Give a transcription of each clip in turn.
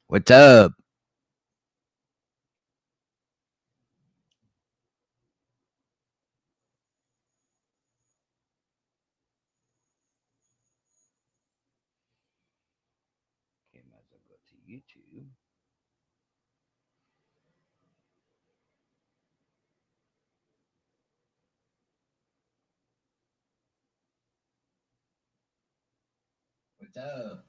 What's up? Okay, might as well go to YouTube. What's up?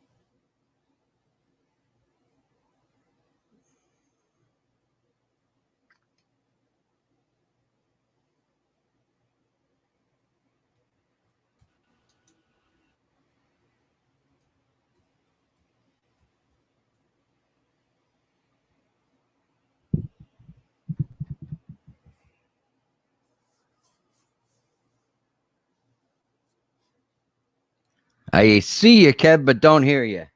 I see you, Kev, but don't hear you.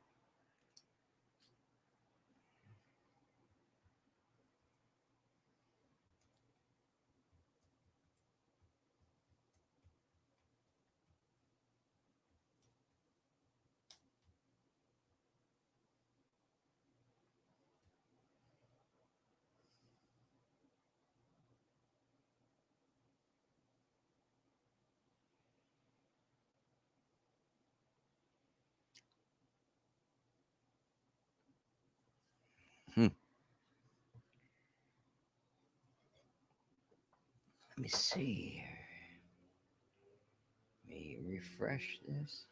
Hmm. Let me see here. Let me refresh this.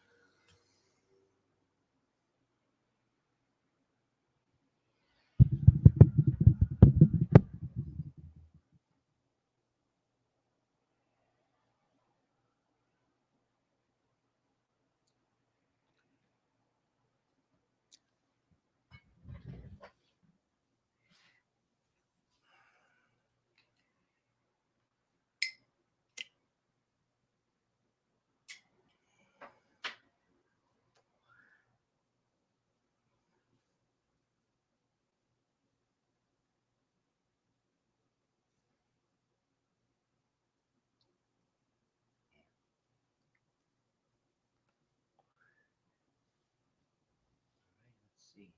Let's see here.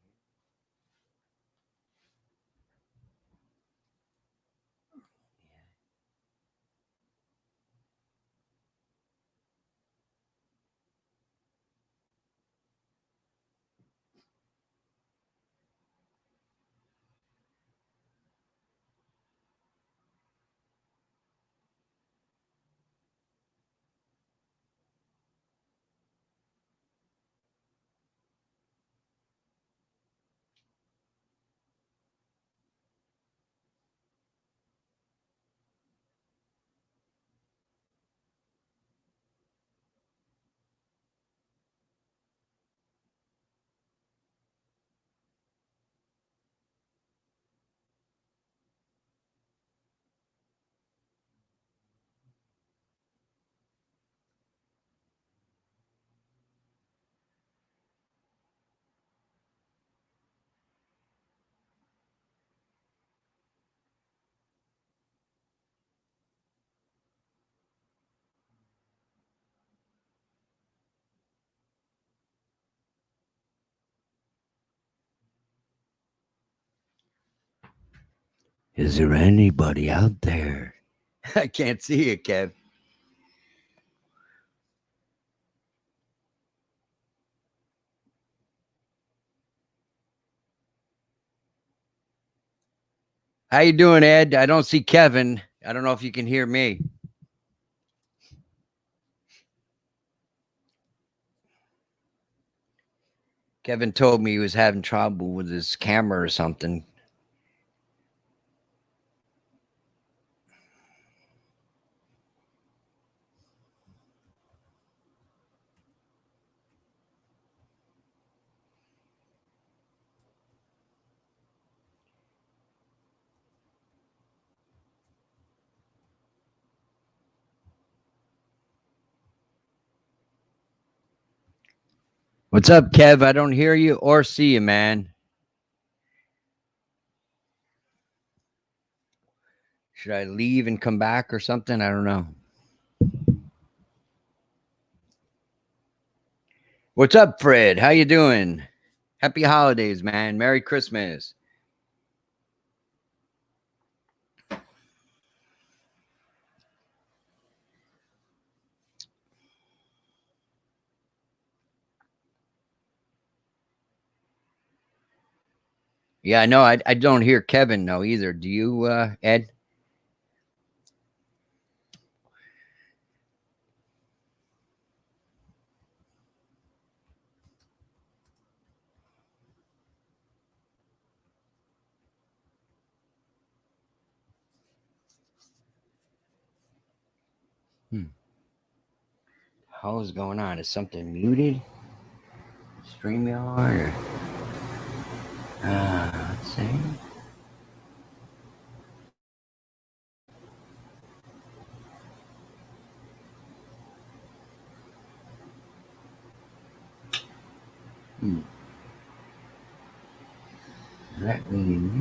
Yeah. Is there anybody out there? I can't see you, Kev. How you doing, Ed? I don't see Kevin. I don't know if you can hear me. Kevin told me he was having trouble with his camera or something. What's up, Kev? I don't hear you or see you, man. Should I leave and come back or something? I don't know. What's up, Fred? How you doing? Happy holidays, man. Merry Christmas. Yeah, no, I don't hear Kevin no either. Do you, Ed? Hmm. How's going on? Is something muted? StreamYard? Or, let's see. Hmm. Let me.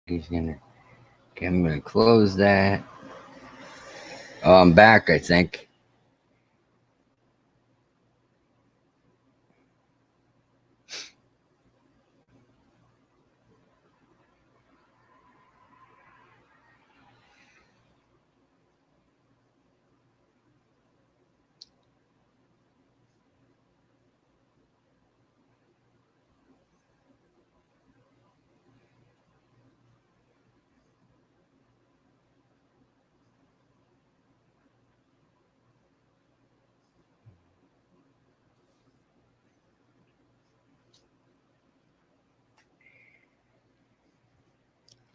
He's gonna. Okay, I'm gonna close that. Oh, I'm back. I think.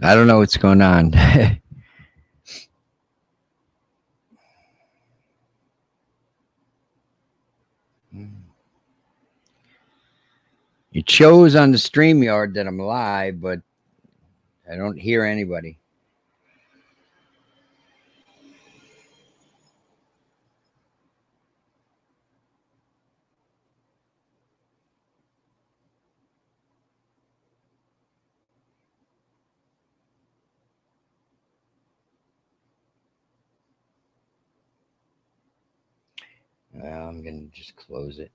I don't know what's going on. It shows on the StreamYard that I'm live, but I don't hear anybody. Well, I'm gonna just close it.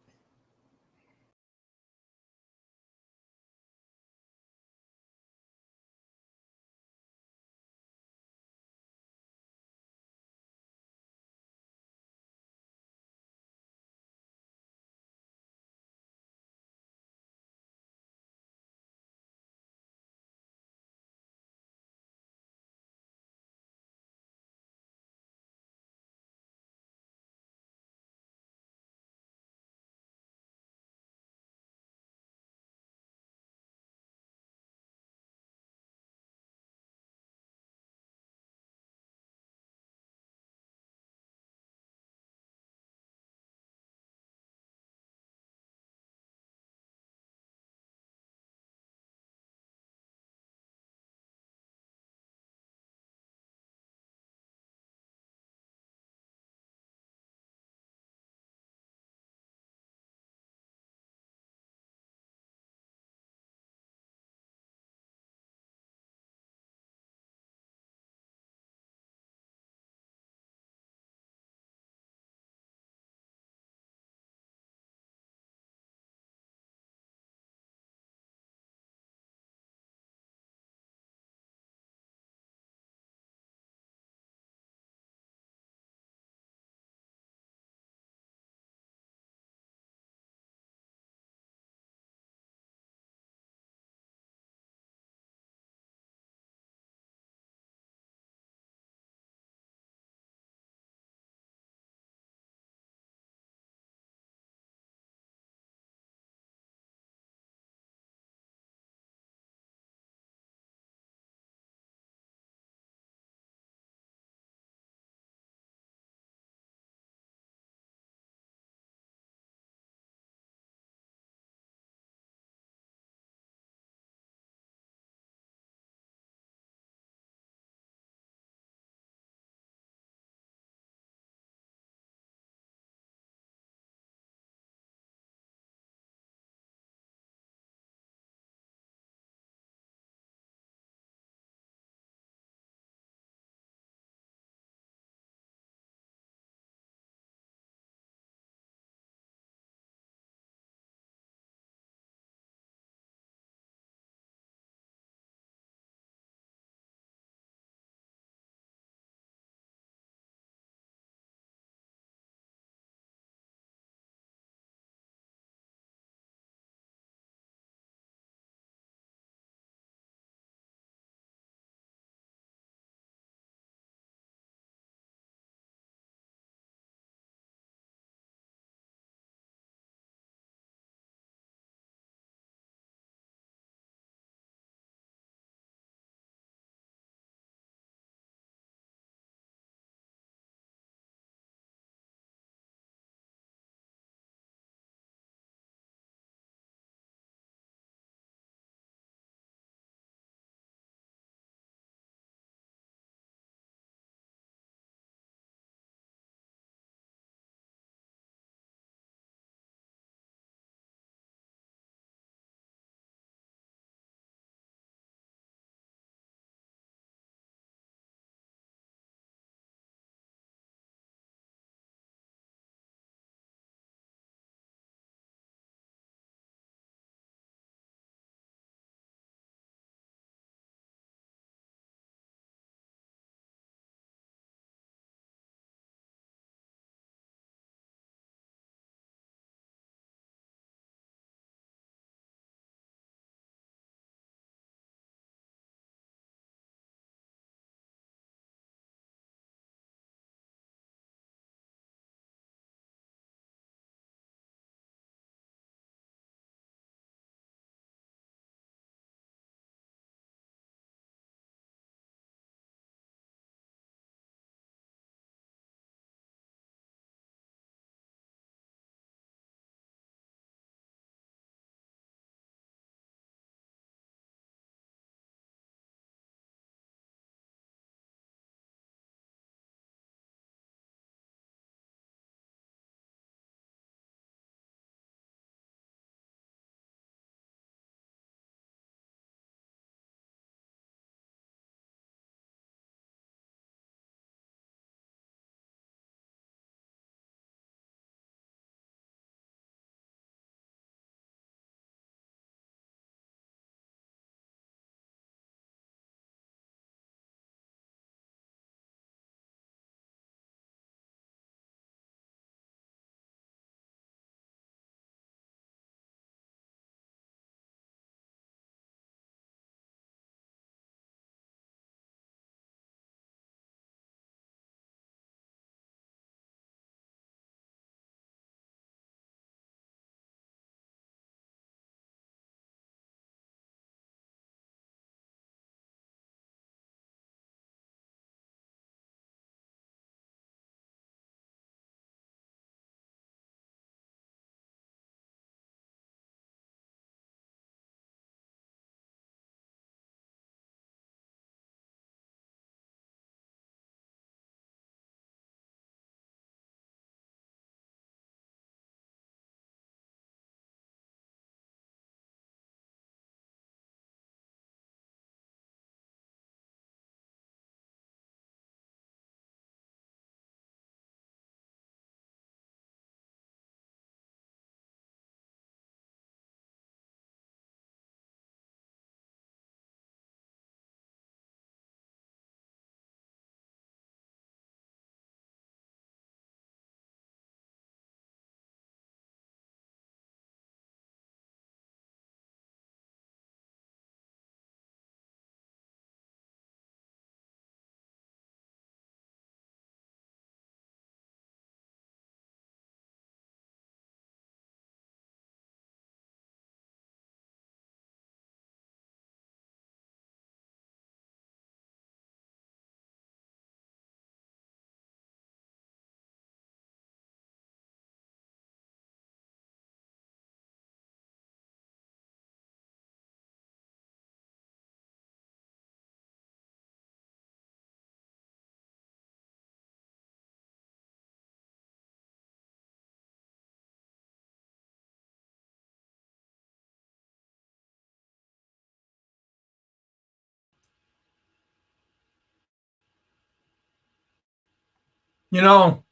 You know,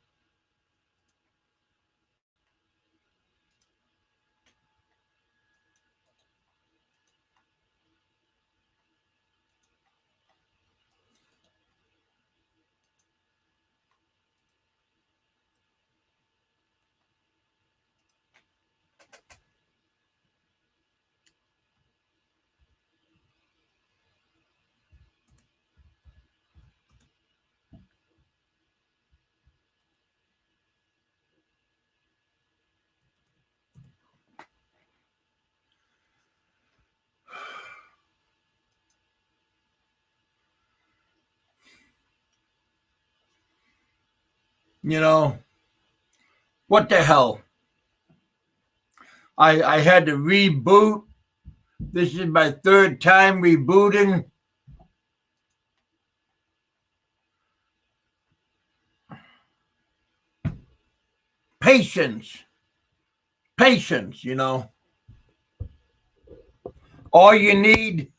you know, what the hell? I had to reboot. This is my third time rebooting. Patience. Patience, you know. All you need,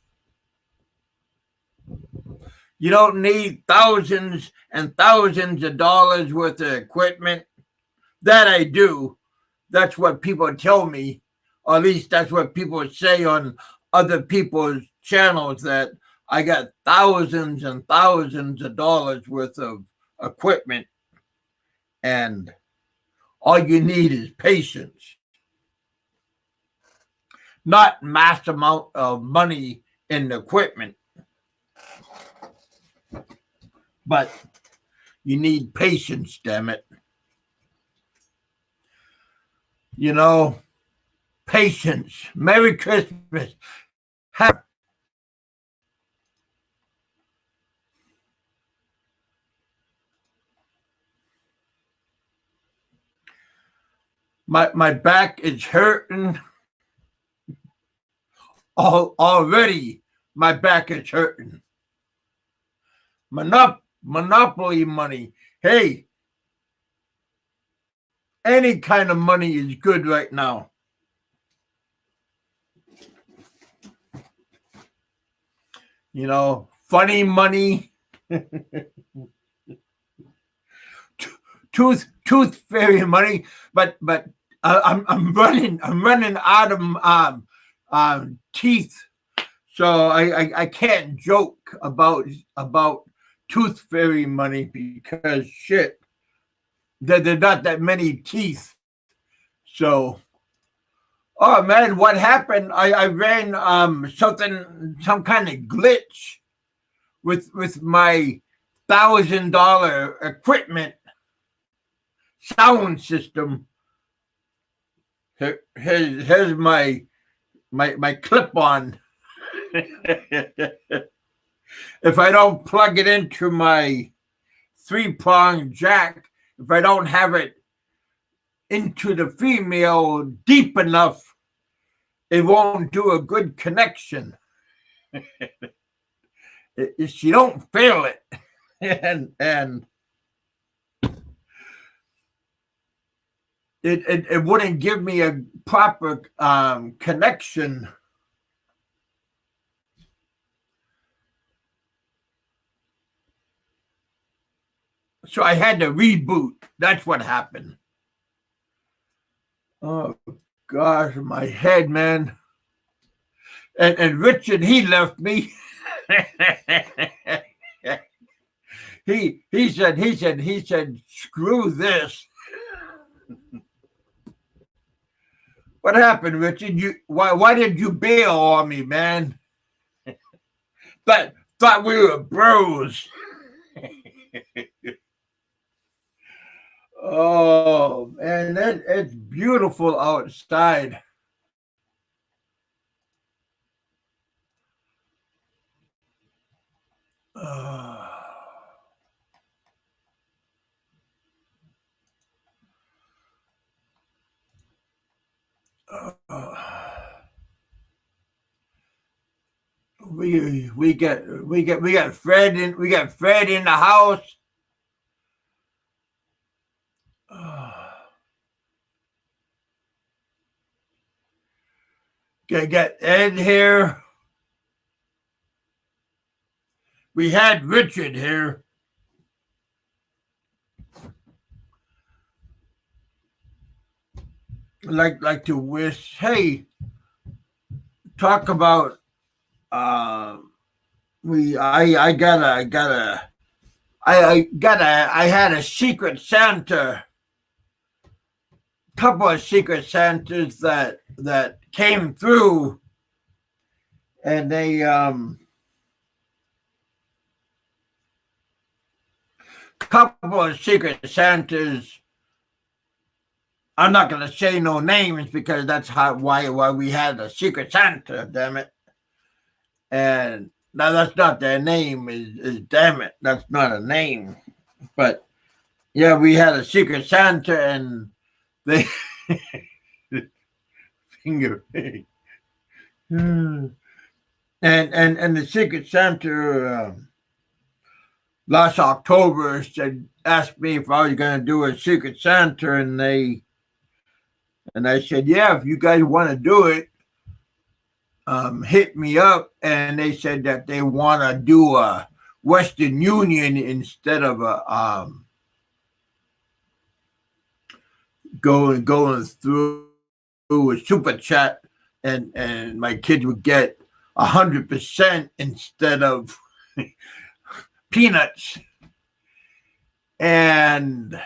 you don't need thousands and thousands of dollars worth of equipment. That I do. That's what people tell me. Or at least that's what people say on other people's channels, that I got thousands and thousands of dollars worth of equipment. And all you need is patience. Not mass amount of money in the equipment, but you need patience, damn it. You know, patience. Merry Christmas. Have my back is hurting. Already my back is hurting. Monopoly money. Hey, any kind of money is good right now. You know, funny money. Tooth fairy money, but I'm running out of teeth, so I can't joke about tooth fairy money, because shit, there's not that many teeth. So, oh man, what happened? I ran some kind of glitch with my $1,000 equipment sound system. Here's my clip on. If I don't plug it into my 3-prong jack, if I don't have it into the female deep enough, it won't do a good connection. She don't feel it. and it wouldn't give me a proper connection. So I had to reboot. That's what happened. Oh gosh, my head, man. And Richard, he left me. he said, screw this. What happened, Richard? Why did you bail on me, man? Thought we were bros. Oh man, it's beautiful outside. We got Fred in the house. Got Ed here. We had Richard here. like to wish. Hey, talk about I had a secret Santa, couple of secret Santas that came through, and they couple of secret Santas. I'm not gonna say no names because that's why we had a secret Santa, damn it. And now that's not their name, is damn it, that's not a name. But yeah, we had a secret Santa and they finger and the secret Santa last October said asked me if I was gonna do a secret Santa and I said, yeah, if you guys want to do it, hit me up. And they said that they want to do a Western Union instead of a going through a super chat, and my kids would get 100% instead of peanuts. And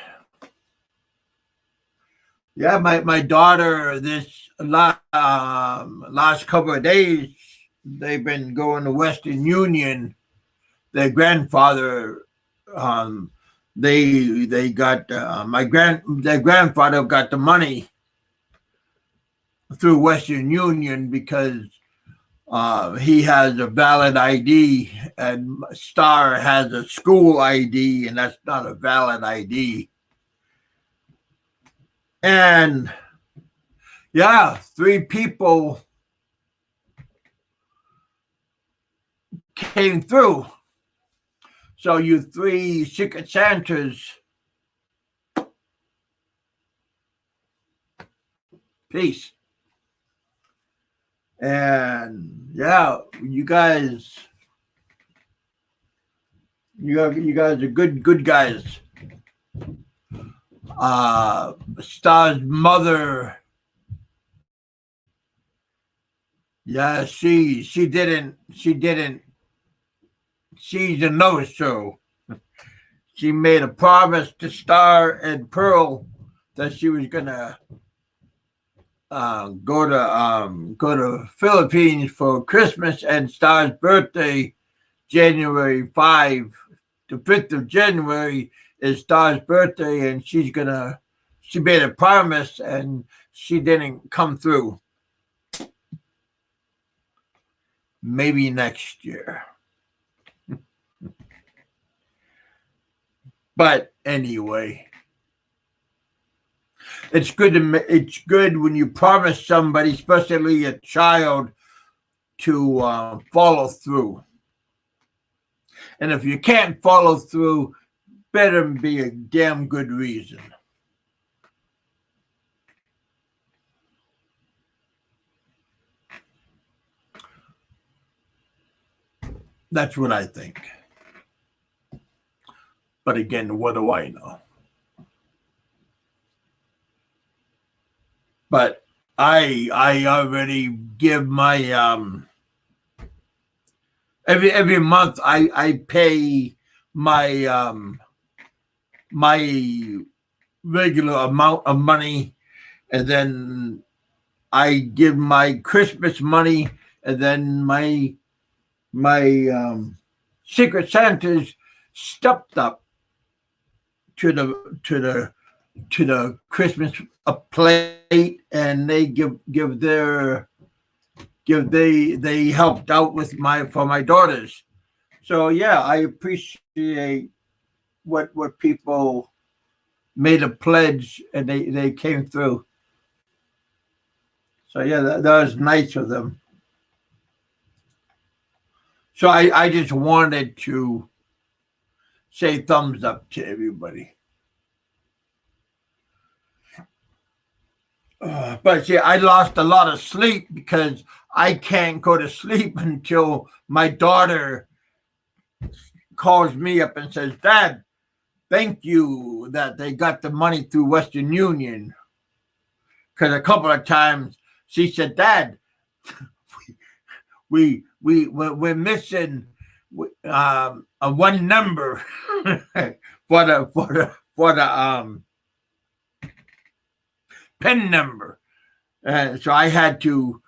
yeah, my daughter this last couple of days, they've been going to Western Union. Their grandfather, they got their grandfather got the money through Western Union because he has a valid ID and Star has a school ID, and that's not a valid ID. And yeah, 3 people came through. So you 3 secret Santas, peace. And yeah, you guys are good guys. Star's mother, yeah, she didn't she's a no-show. She made a promise to Star and Pearl that she was gonna go to Philippines for Christmas and Star's birthday, January 5. The 5th of January is Star's birthday, and she made a promise and she didn't come through. Maybe next year. But anyway, it's good when you promise somebody, especially a child, to follow through. And if you can't follow through, better be a damn good reason. That's what I think. But again, what do I know? But I already give my every month I pay my my regular amount of money, and then I give my Christmas money, and then my Secret Santa's stepped up to the Christmas plate, and they they helped out with my daughters. So yeah, I appreciate what people made a pledge and they came through. So yeah, that was nice of them. So I just wanted to say thumbs up to everybody. But yeah, I lost a lot of sleep because I can't go to sleep until my daughter calls me up and says, Dad, thank you that they got the money through Western Union. because a couple of times she said, "Dad, we're missing a one number for the PIN number," and so I had to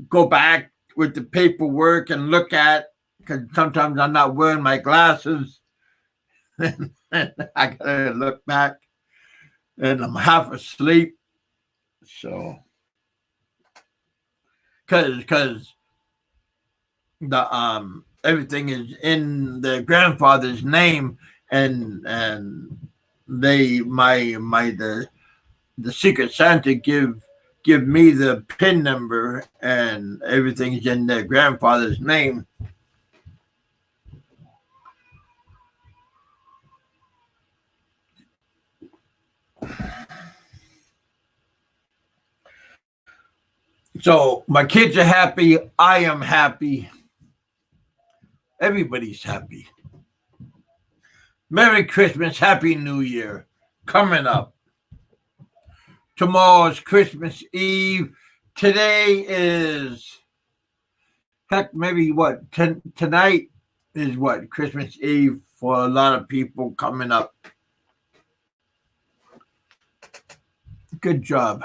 go back with the paperwork and look at, because sometimes I'm not wearing my glasses. I gotta look back, and I'm half asleep. So, because the everything is in the grandfather's name, and the Secret Santa give me the PIN number, and everything's in their grandfather's name. So my kids are happy. I am happy. Everybody's happy. Merry Christmas, Happy New Year coming up. Tomorrow's Christmas Eve. Today is, heck, maybe what? Tonight is what? Christmas Eve for a lot of people coming up. Good job.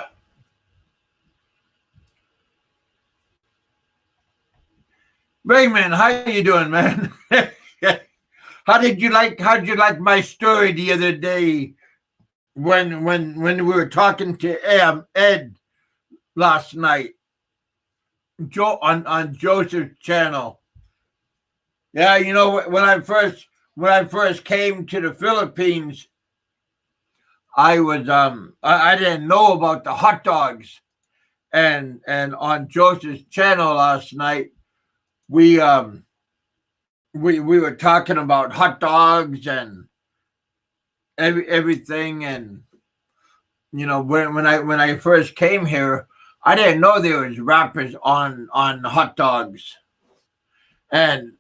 Raymond, how you doing, man? How'd you like my story the other day when we were talking to Ed last night, Joe on Joseph's channel? Yeah, you know, when I first came to the Philippines, I was I didn't know about the hot dogs, and on Joseph's channel last night we were talking about hot dogs and everything, and you know, when I first came here, I didn't know there was wrappers on hot dogs, and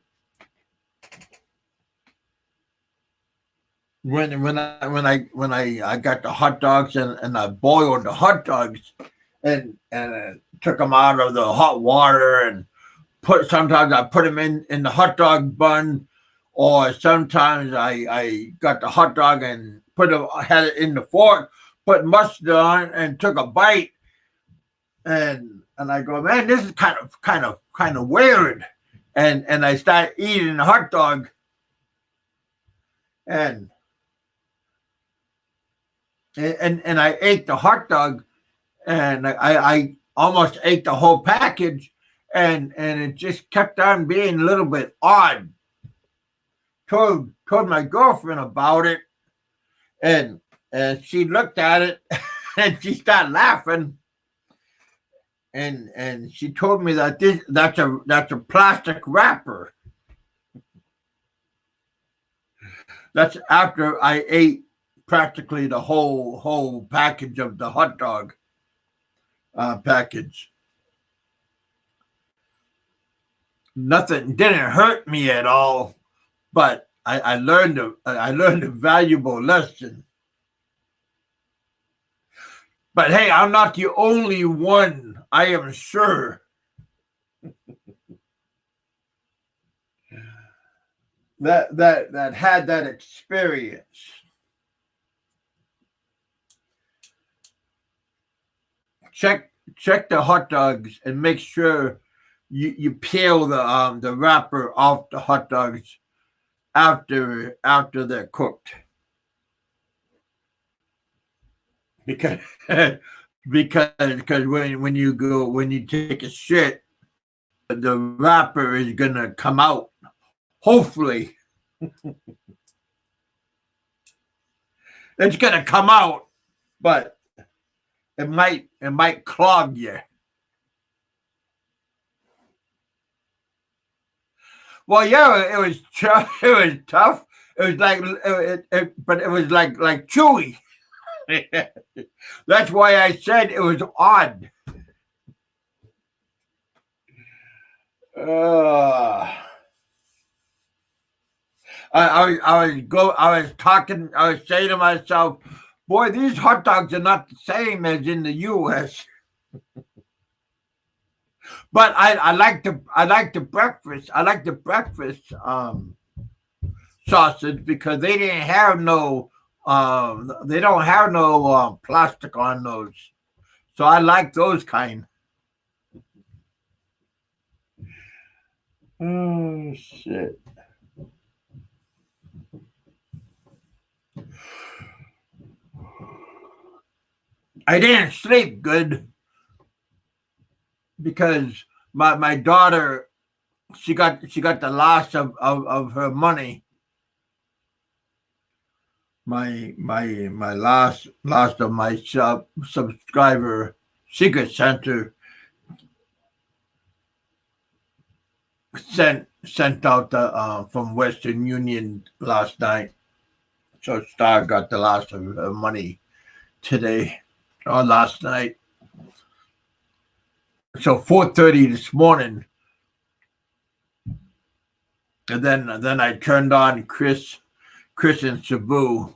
when I got the hot dogs, and I boiled the hot dogs, and took them out of the hot water, and sometimes I put them in the hot dog bun, or sometimes I got the hot dog and had it in the fork, put mustard on, and took a bite, and I go, man, this is kind of weird, and I start eating the hot dog, and I ate the hot dog, and I almost ate the whole package, and it just kept on being a little bit odd. Told my girlfriend about it, and she looked at it and she started laughing, and she told me that that's a plastic wrapper. That's after I ate practically the whole package of the hot dog package. Nothing didn't hurt me at all, but I learned a valuable lesson. But hey, I'm not the only one, I am sure. that had that experience. Check the hot dogs and make sure you peel the wrapper off the hot dogs after they're cooked, because when you take a shit, the wrapper is gonna come out. Hopefully, it's gonna come out, but it might clog you. Well, yeah, it was tough. It was like but it was like chewy. That's why I said it was odd. I was saying to myself, boy, these hot dogs are not the same as in the U.S. But I like the breakfast. I like the breakfast sausage because they didn't have no they don't have no plastic on those. So I like those kind. Oh shit. I didn't sleep good because my daughter she got the last of her money. My last of my subscriber secret center sent out the from Western Union last night. So Star got the last of her money today or last night. So 4:30 this morning, and then I turned on Chris and Sabu.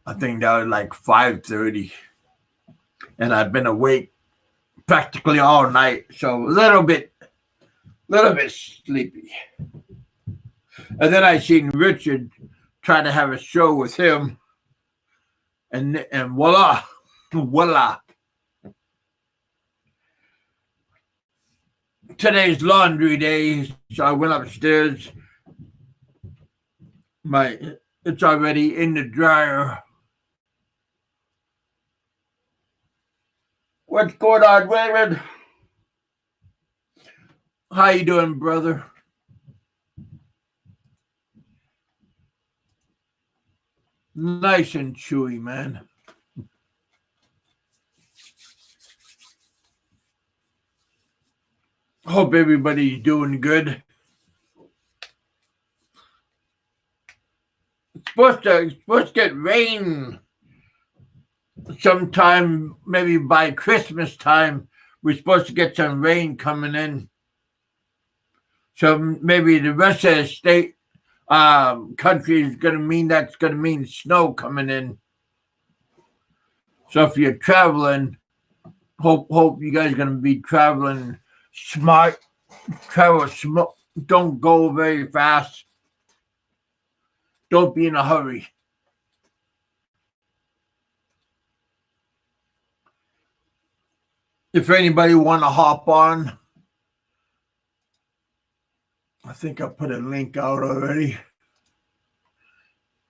I think that was like 5:30, and I've been awake practically all night, so a little bit sleepy. And then I seen Richard try to have a show with him, and voila, voila. Today's laundry day, so I went upstairs. It's already in the dryer. What's going on, Raymond? How you doing, brother? Nice and chewy, man. Hope everybody's doing good. It's supposed to get rain sometime, maybe by Christmas time. We're supposed to get some rain coming in. So maybe the rest of the state country is going to mean snow coming in. So if you're traveling, hope you guys are going to be traveling smart. Travel smart. Don't go very fast. Don't be in a hurry. If anybody want to hop on, I think I put a link out already.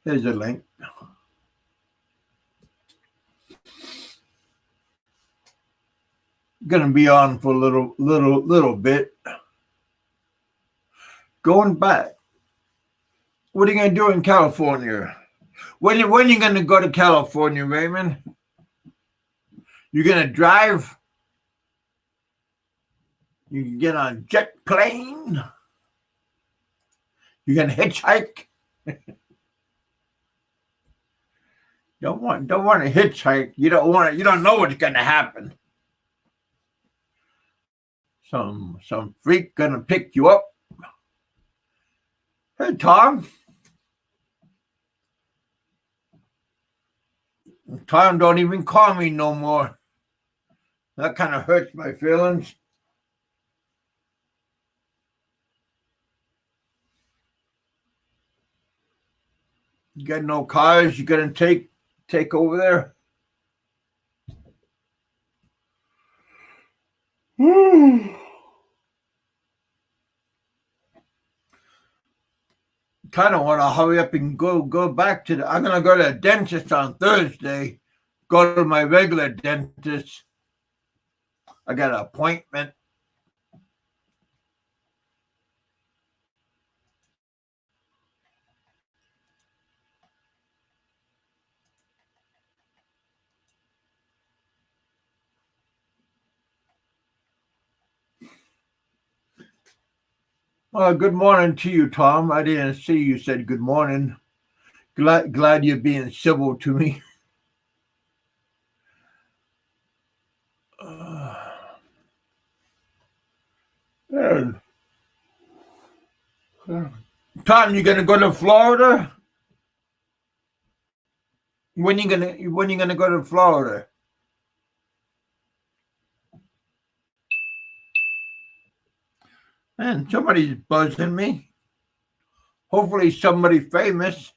Here's a link. Gonna be on for a little bit. Going back. What are you gonna do in California? When are you gonna go to California, Raymond? You're gonna drive? You can get on a jet plane? You're gonna hitchhike? Don't want to hitchhike. You don't know what's gonna happen. Some freak gonna pick you up. Hey, Tom. Tom don't even call me no more. That kind of hurts my feelings. You got no cars you gonna take over there? Kind of want to hurry up and go back to I'm gonna go to the dentist on Thursday. Go to my regular dentist. I got an appointment. Good morning to you, Tom. I didn't see you said good morning. Glad you're being civil to me. Tom, you gonna go to Florida? When you gonna go to Florida? And somebody's buzzing me. Hopefully somebody famous.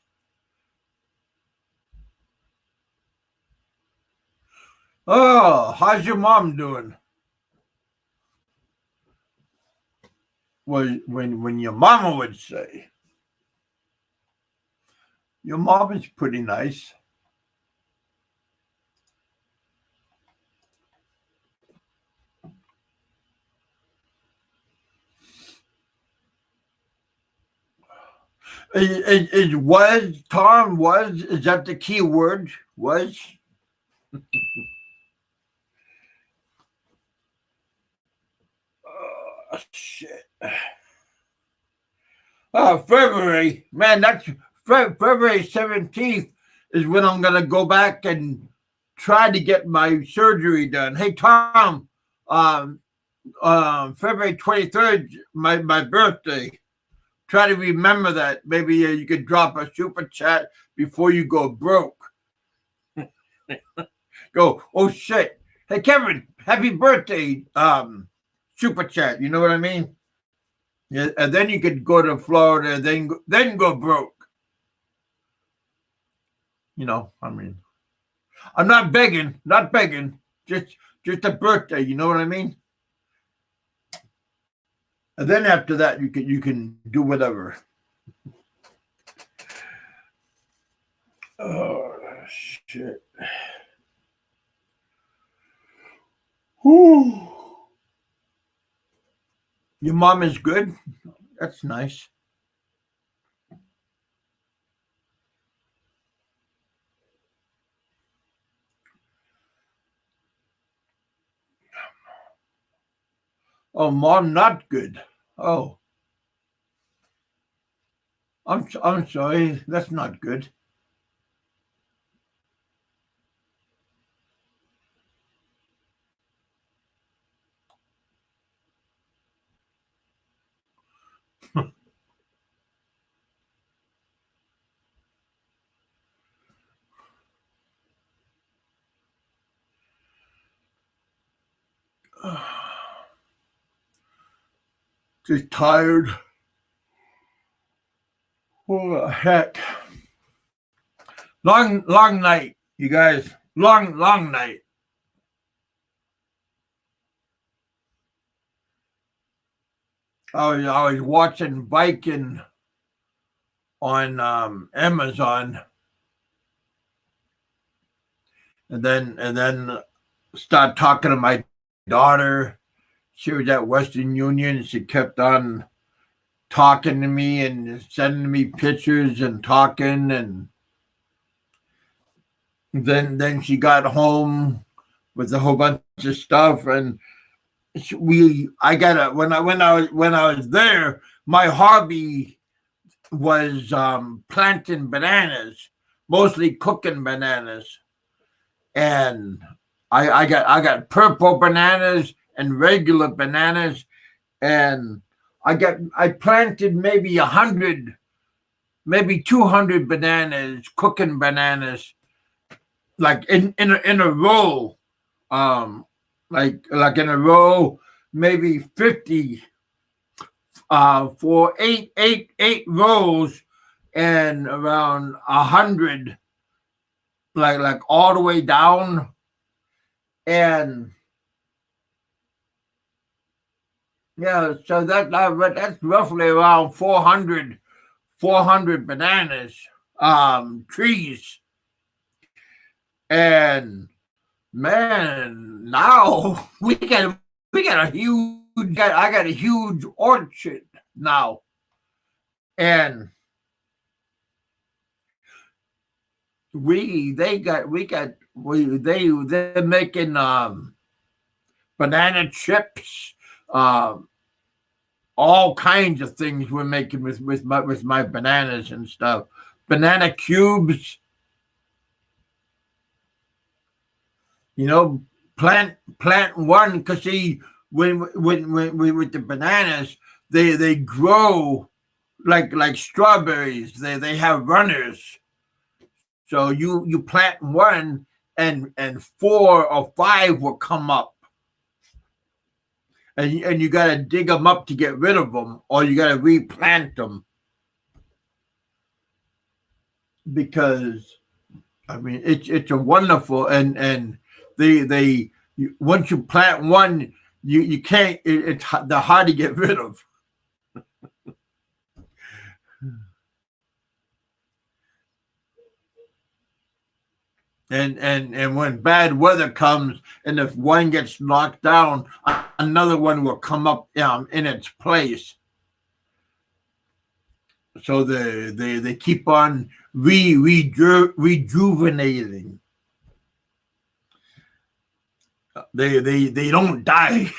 Oh, how's your mom doing? When your mama would say. Your mom is pretty nice. Was Tom was is that the key word? Was shit. February, man, that's February 17th is when I'm gonna go back and try to get my surgery done. Hey Tom, um, February 23rd, my birthday. Try to remember that. Maybe you could drop a super chat before you go broke. Go, oh shit. Hey Kevin, happy birthday. Super chat. You know what I mean? Yeah, and then you could go to Florida, then go broke. You know, I mean, I'm not begging, just a birthday. You know what I mean? And then after that, you can do whatever. Oh shit! Whew. Your mom is good. That's nice. Oh, mom, not good. Oh, I'm sorry. That's not good. Just tired. Oh heck! Long night, you guys. Long night. I was watching Viking on Amazon, and then start talking to my daughter. She was at Western Union. She kept on talking to me and sending me pictures and talking, and then she got home with a whole bunch of stuff, and I got a when I was there, my hobby was planting bananas, mostly cooking bananas, and I got purple bananas and regular bananas, and I planted maybe 100, maybe 200 bananas, cooking bananas, like in a row, um, like in a row, maybe 50, for eight rows, and around 100, like all the way down, and yeah, so that's roughly around 400 bananas, trees, and man, now we got a huge I got a huge orchard now, and they're making banana chips, um all kinds of things we're making with my bananas and stuff. Banana cubes, you know, plant one, because see, when with the bananas, they grow like strawberries. They have runners. So you plant one, and 4 or 5 will come up, and you got to dig them up to get rid of them, or you got to replant them, because I mean it's a wonderful, and they once you plant one, you can't, they're hard to get rid of. And when bad weather comes, and if one gets knocked down, another one will come up in its place. So they keep on rejuvenating. They don't die.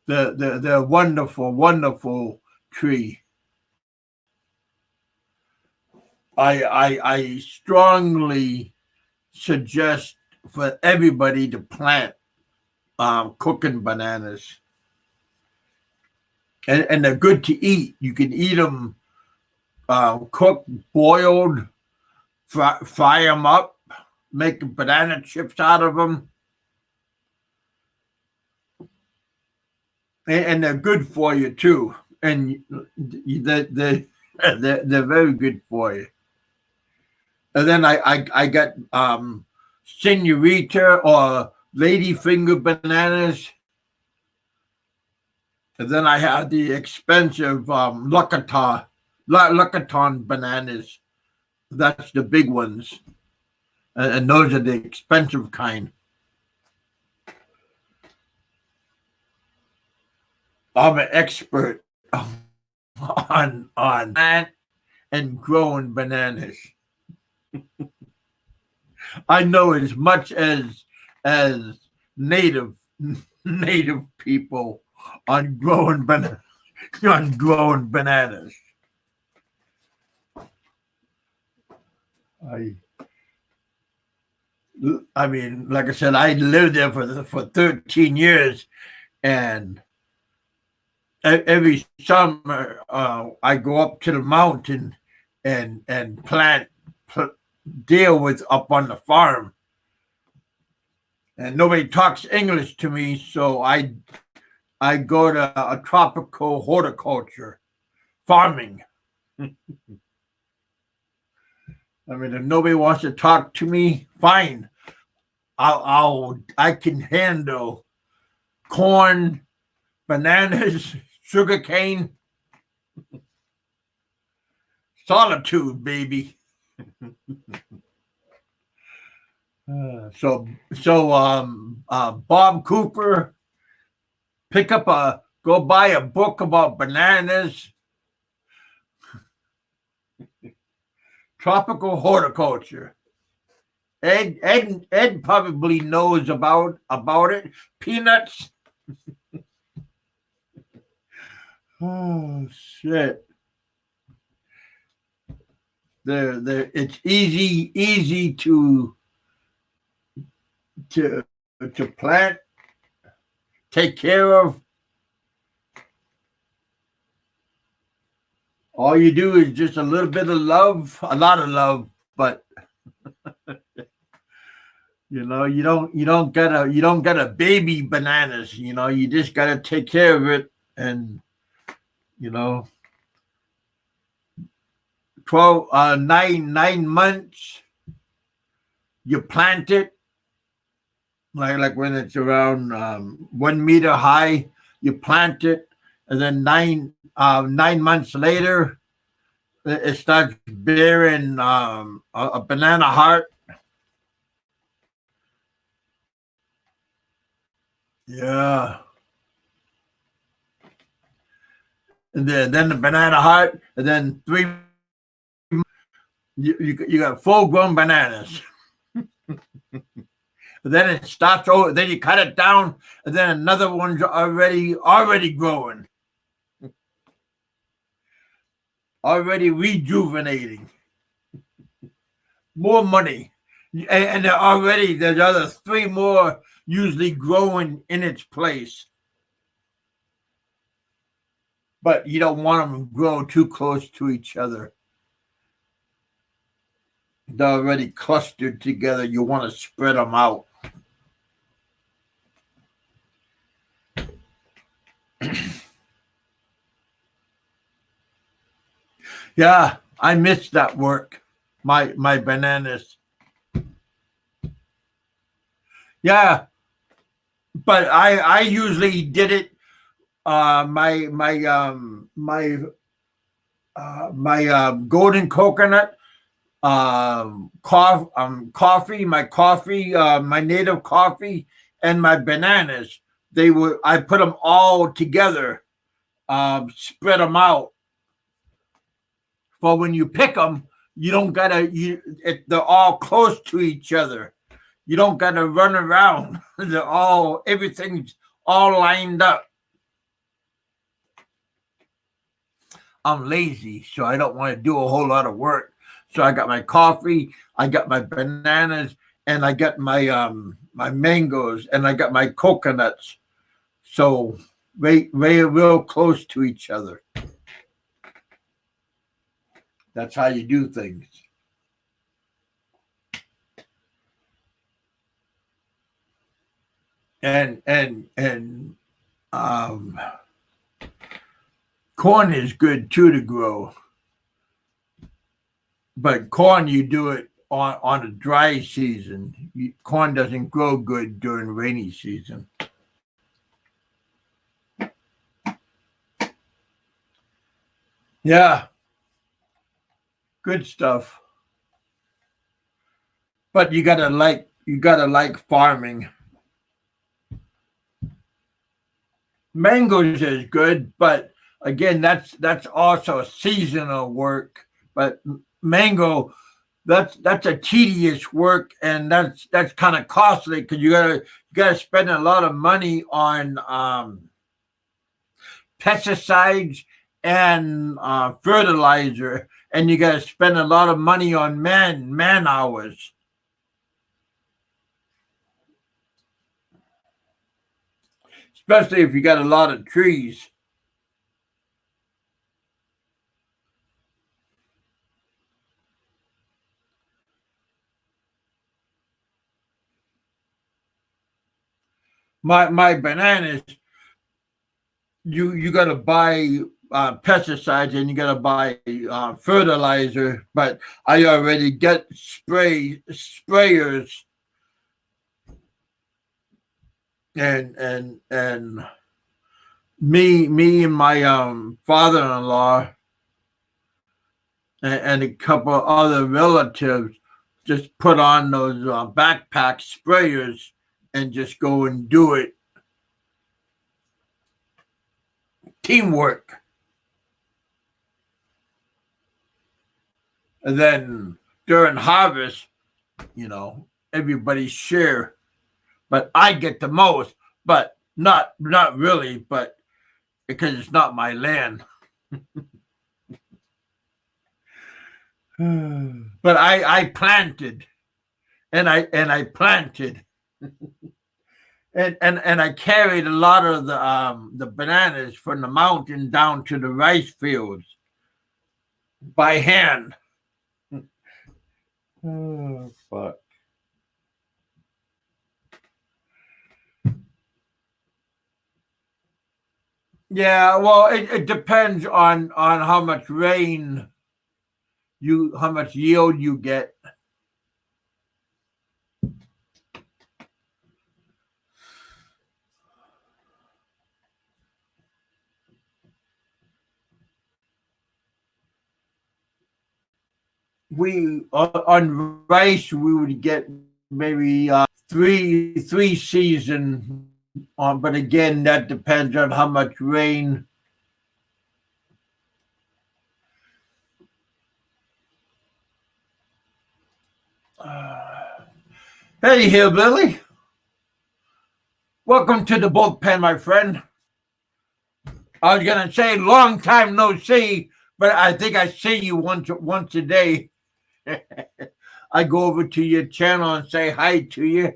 They're wonderful, wonderful tree. I strongly suggest for everybody to plant cooking bananas, and they're good to eat. You can eat them cooked, boiled, fry them up, make banana chips out of them, and they're good for you too. And they're very good for you. And then I got senorita or ladyfinger bananas. And then I had the expensive Lucaton bananas. That's the big ones. And those are the expensive kind. I'm an expert on plant and growing bananas. I know as much as native people on growing bananas. I mean, like I said, I lived there for 13 years, and every summer I go up to the mountain and deal with up on the farm, and nobody talks English to me, so I go to a tropical horticulture farming. I mean, if nobody wants to talk to me, fine. I can handle corn, bananas, sugarcane, solitude, baby. So Bob Cooper, go buy a book about bananas. Tropical horticulture. Ed probably knows about it. Peanuts. Oh shit. It's easy to plant, take care of. All you do is just a little bit of love, a lot of love, but you don't gotta baby bananas, you just gotta take care of it, and 9 months you plant it, like when it's around 1 meter high, you plant it, and then 9 months later it starts bearing a banana heart. Yeah. And then the banana heart, and then 3 you got full grown bananas. Then it starts over, then you cut it down, and then another one's already growing. Already rejuvenating. More money. And there's other 3 more usually growing in its place. But you don't want them to grow too close to each other. they're already clustered together. You want to spread them out. Yeah, I miss that work. My bananas. Yeah, but I usually did it. My golden coconut coffee, my coffee, my native coffee, and my bananas. I put them all together, spread them out. For when you pick them, you don't gotta. They're all close to each other. You don't gotta run around. Everything's all lined up. I'm lazy, so I don't want to do a whole lot of work. So I got my coffee, I got my bananas, and I got my mangoes, and I got my coconuts. So real close to each other. That's how you do things. And um, corn is good too to grow, but corn you do it on a dry season. Corn doesn't grow good during rainy season. Yeah, good stuff. But you gotta like farming. Mangoes is good, but again, that's also seasonal work. But mango, that's a tedious work, and that's kind of costly because you gotta spend a lot of money on pesticides and fertilizer, and you got to spend a lot of money on man hours. Especially if you got a lot of trees. My bananas, you got to buy pesticides and you got to buy fertilizer, but I already get sprayers and me and my father-in-law and a couple of other relatives just put on those backpack sprayers and just go and do it. Teamwork. And then during harvest, everybody share. But I get the most, but not really, but because it's not my land. But I planted and I planted and I carried a lot of the bananas from the mountain down to the rice fields by hand. Oh, fuck. Yeah, well, it depends on how much rain how much yield you get. We on rice we would get maybe three season on, but again that depends on how much rain. Hey, hillbilly. Welcome to the bullpen, my friend. I was gonna say long time no see, but I think I see you once a day. I go over to your channel and say hi to you.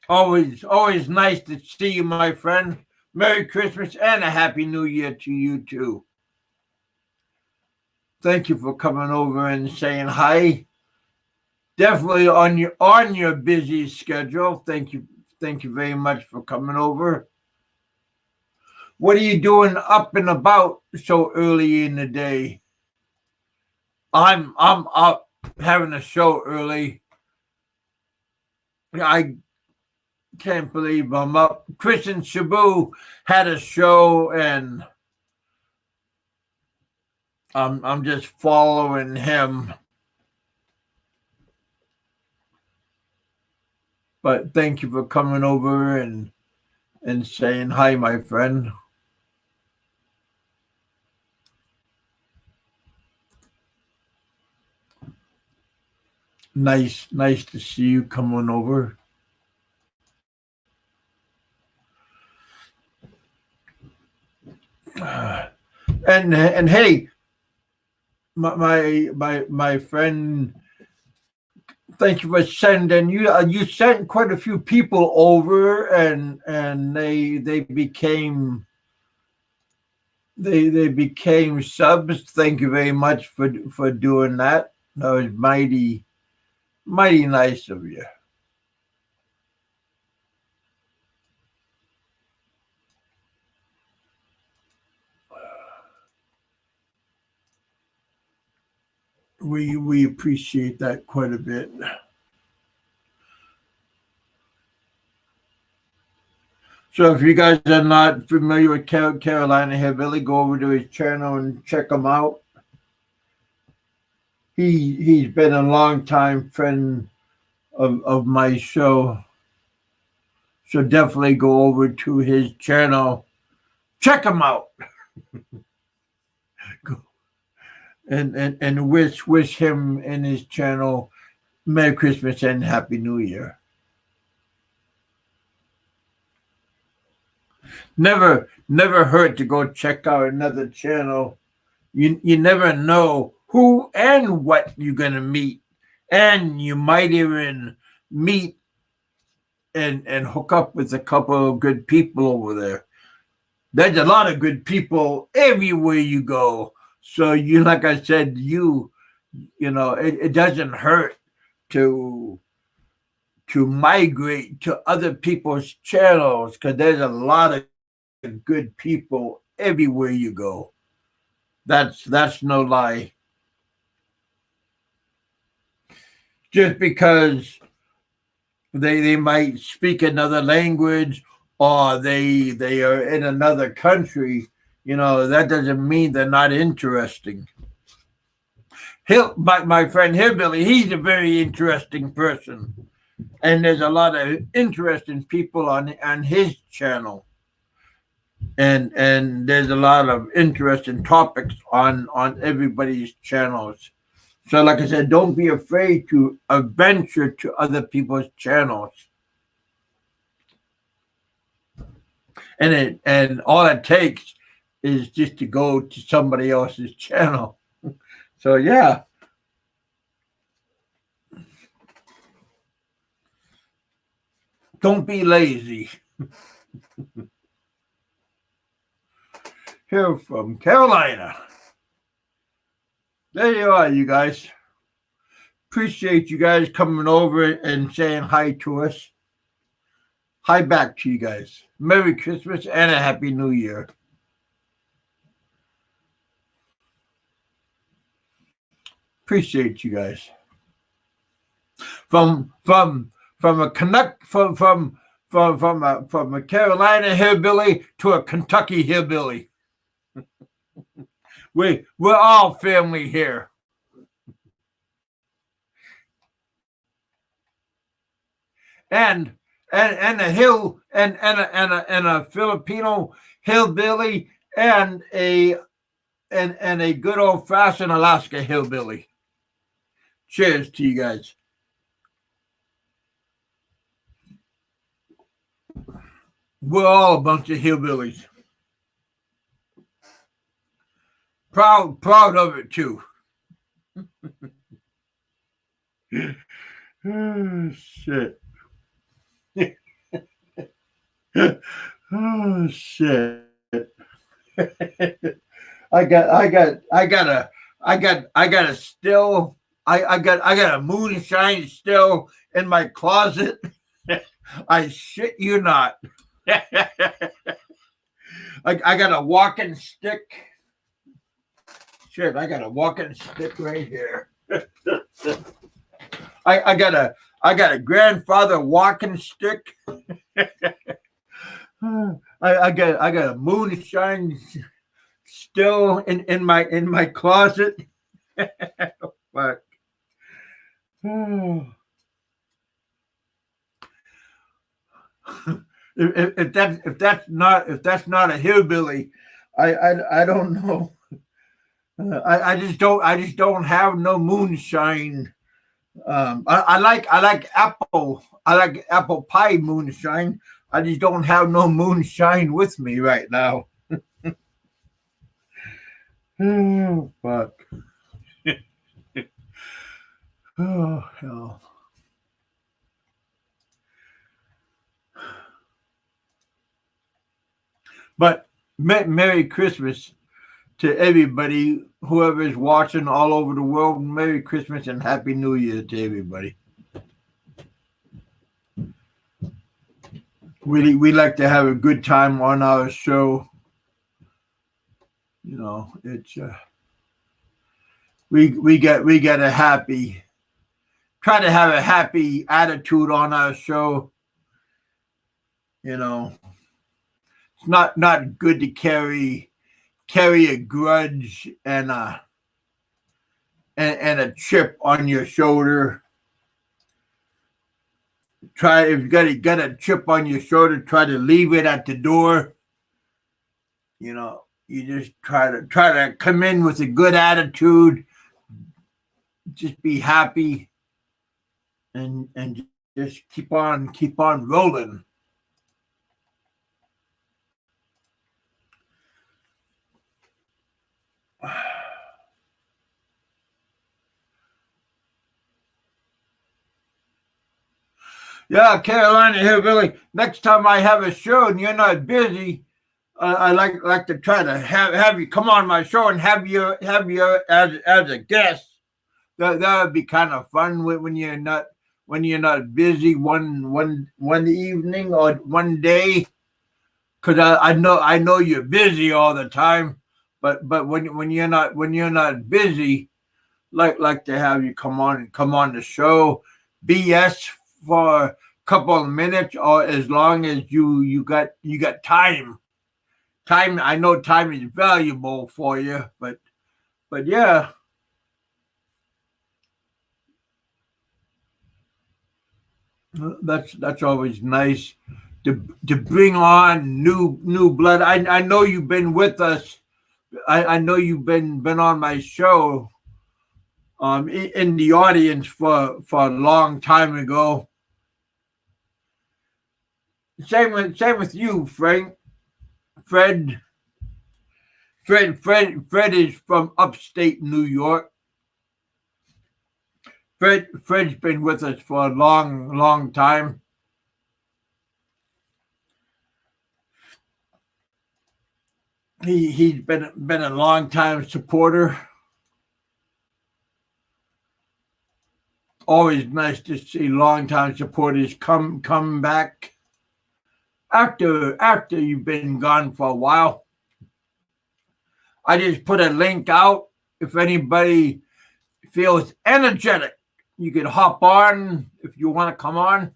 Always nice to see you, my friend. Merry Christmas and a Happy New Year to you too. Thank you for coming over and saying hi. Definitely on your busy schedule. Thank you very much for coming over. What are you doing up and about so early in the day? I'm up having a show early. I can't believe I'm up. Chris and Shabu had a show, and I'm just following him. But thank you for coming over and saying hi, my friend. Nice to see you coming over. And hey, my friend, thank you for sending. You sent quite a few people over, and they became they became subs. Thank you very much for doing that. That was mighty nice of you. We appreciate that quite a bit. So if you guys are not familiar with Carolina Hillbilly, go over to his channel and check him out. He's been a long time friend of my show. So definitely go over to his channel. Check him out. and wish him and his channel Merry Christmas and Happy New Year. Never hurt to go check out another channel. You never know who and what you're gonna meet, and you might even meet and hook up with a couple of good people over there. There's a lot of good people everywhere you go. So you, like I said, you know, it doesn't hurt to migrate to other people's channels, because there's a lot of good people everywhere you go. That's no lie. Just because they might speak another language, or they are in another country, you know, that doesn't mean they're not interesting. My friend Hillbilly, he's a very interesting person, and there's a lot of interesting people on his channel, and there's a lot of interesting topics on everybody's channels. So, like I said, don't be afraid to venture to other people's channels. And all it takes is just to go to somebody else's channel. So yeah. Don't be lazy. Here from Carolina. There you are, you guys. Appreciate you guys coming over and saying hi to us. Hi back to you guys. Merry Christmas and a Happy New Year. Appreciate you guys. From a Carolina hillbilly to a Kentucky hillbilly. We're all family here. And a Filipino hillbilly and a good old fashioned Alaska hillbilly. Cheers to you guys. We're all a bunch of hillbillies. Proud of it too. Oh shit. Oh shit. I got I got a still. I got a moonshine still in my closet. I shit you not. I got a walking stick. Shit, I got a walking stick right here. I got a grandfather walking stick. I got a moonshine still in my closet. But if that's not a hillbilly, I don't know. I just don't have no moonshine. I like apple pie moonshine. I just don't have no moonshine with me right now. Oh, fuck. Oh, hell. But Merry Christmas to everybody, whoever is watching all over the world. Merry Christmas and Happy New Year to everybody. We like to have a good time on our show. You know, it's we got a happy, try to have a happy attitude on our show. You know, it's not good to carry a grudge and a chip on your shoulder. Try, if you got a chip on your shoulder, try to leave it at the door. You know, you just try to come in with a good attitude. Just be happy and just keep on rolling. Yeah, Carolina Hillbilly. Next time I have a show and you're not busy, I like to try to have you come on my show and have you as a guest. That would be kind of fun when you're not busy one evening or one day. Because I know you're busy all the time, but when you're not busy, like to have you come on the show, BS for a couple of minutes or as long as you got time. Time, I know time is valuable for you, but yeah. That's always nice to bring on new blood. I know you've been with us. I know you've been on my show in the audience for a long time ago. Same with you, Frank. Fred is from upstate New York. Fred's been with us for a long time. He's been a long time supporter. Always nice to see long time supporters come back after you've been gone for a while. I just put a link out. If anybody feels energetic, you can hop on if you want to come on.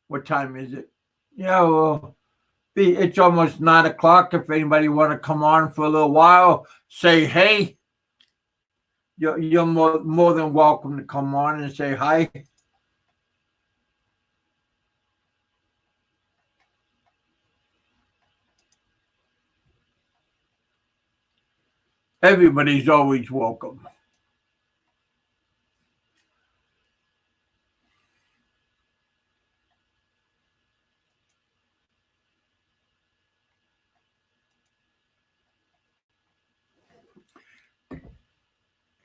What time is it? Yeah, well, it's almost 9:00. If anybody want to come on for a little while, say hey. You're more than welcome to come on and say hi. Everybody's always welcome.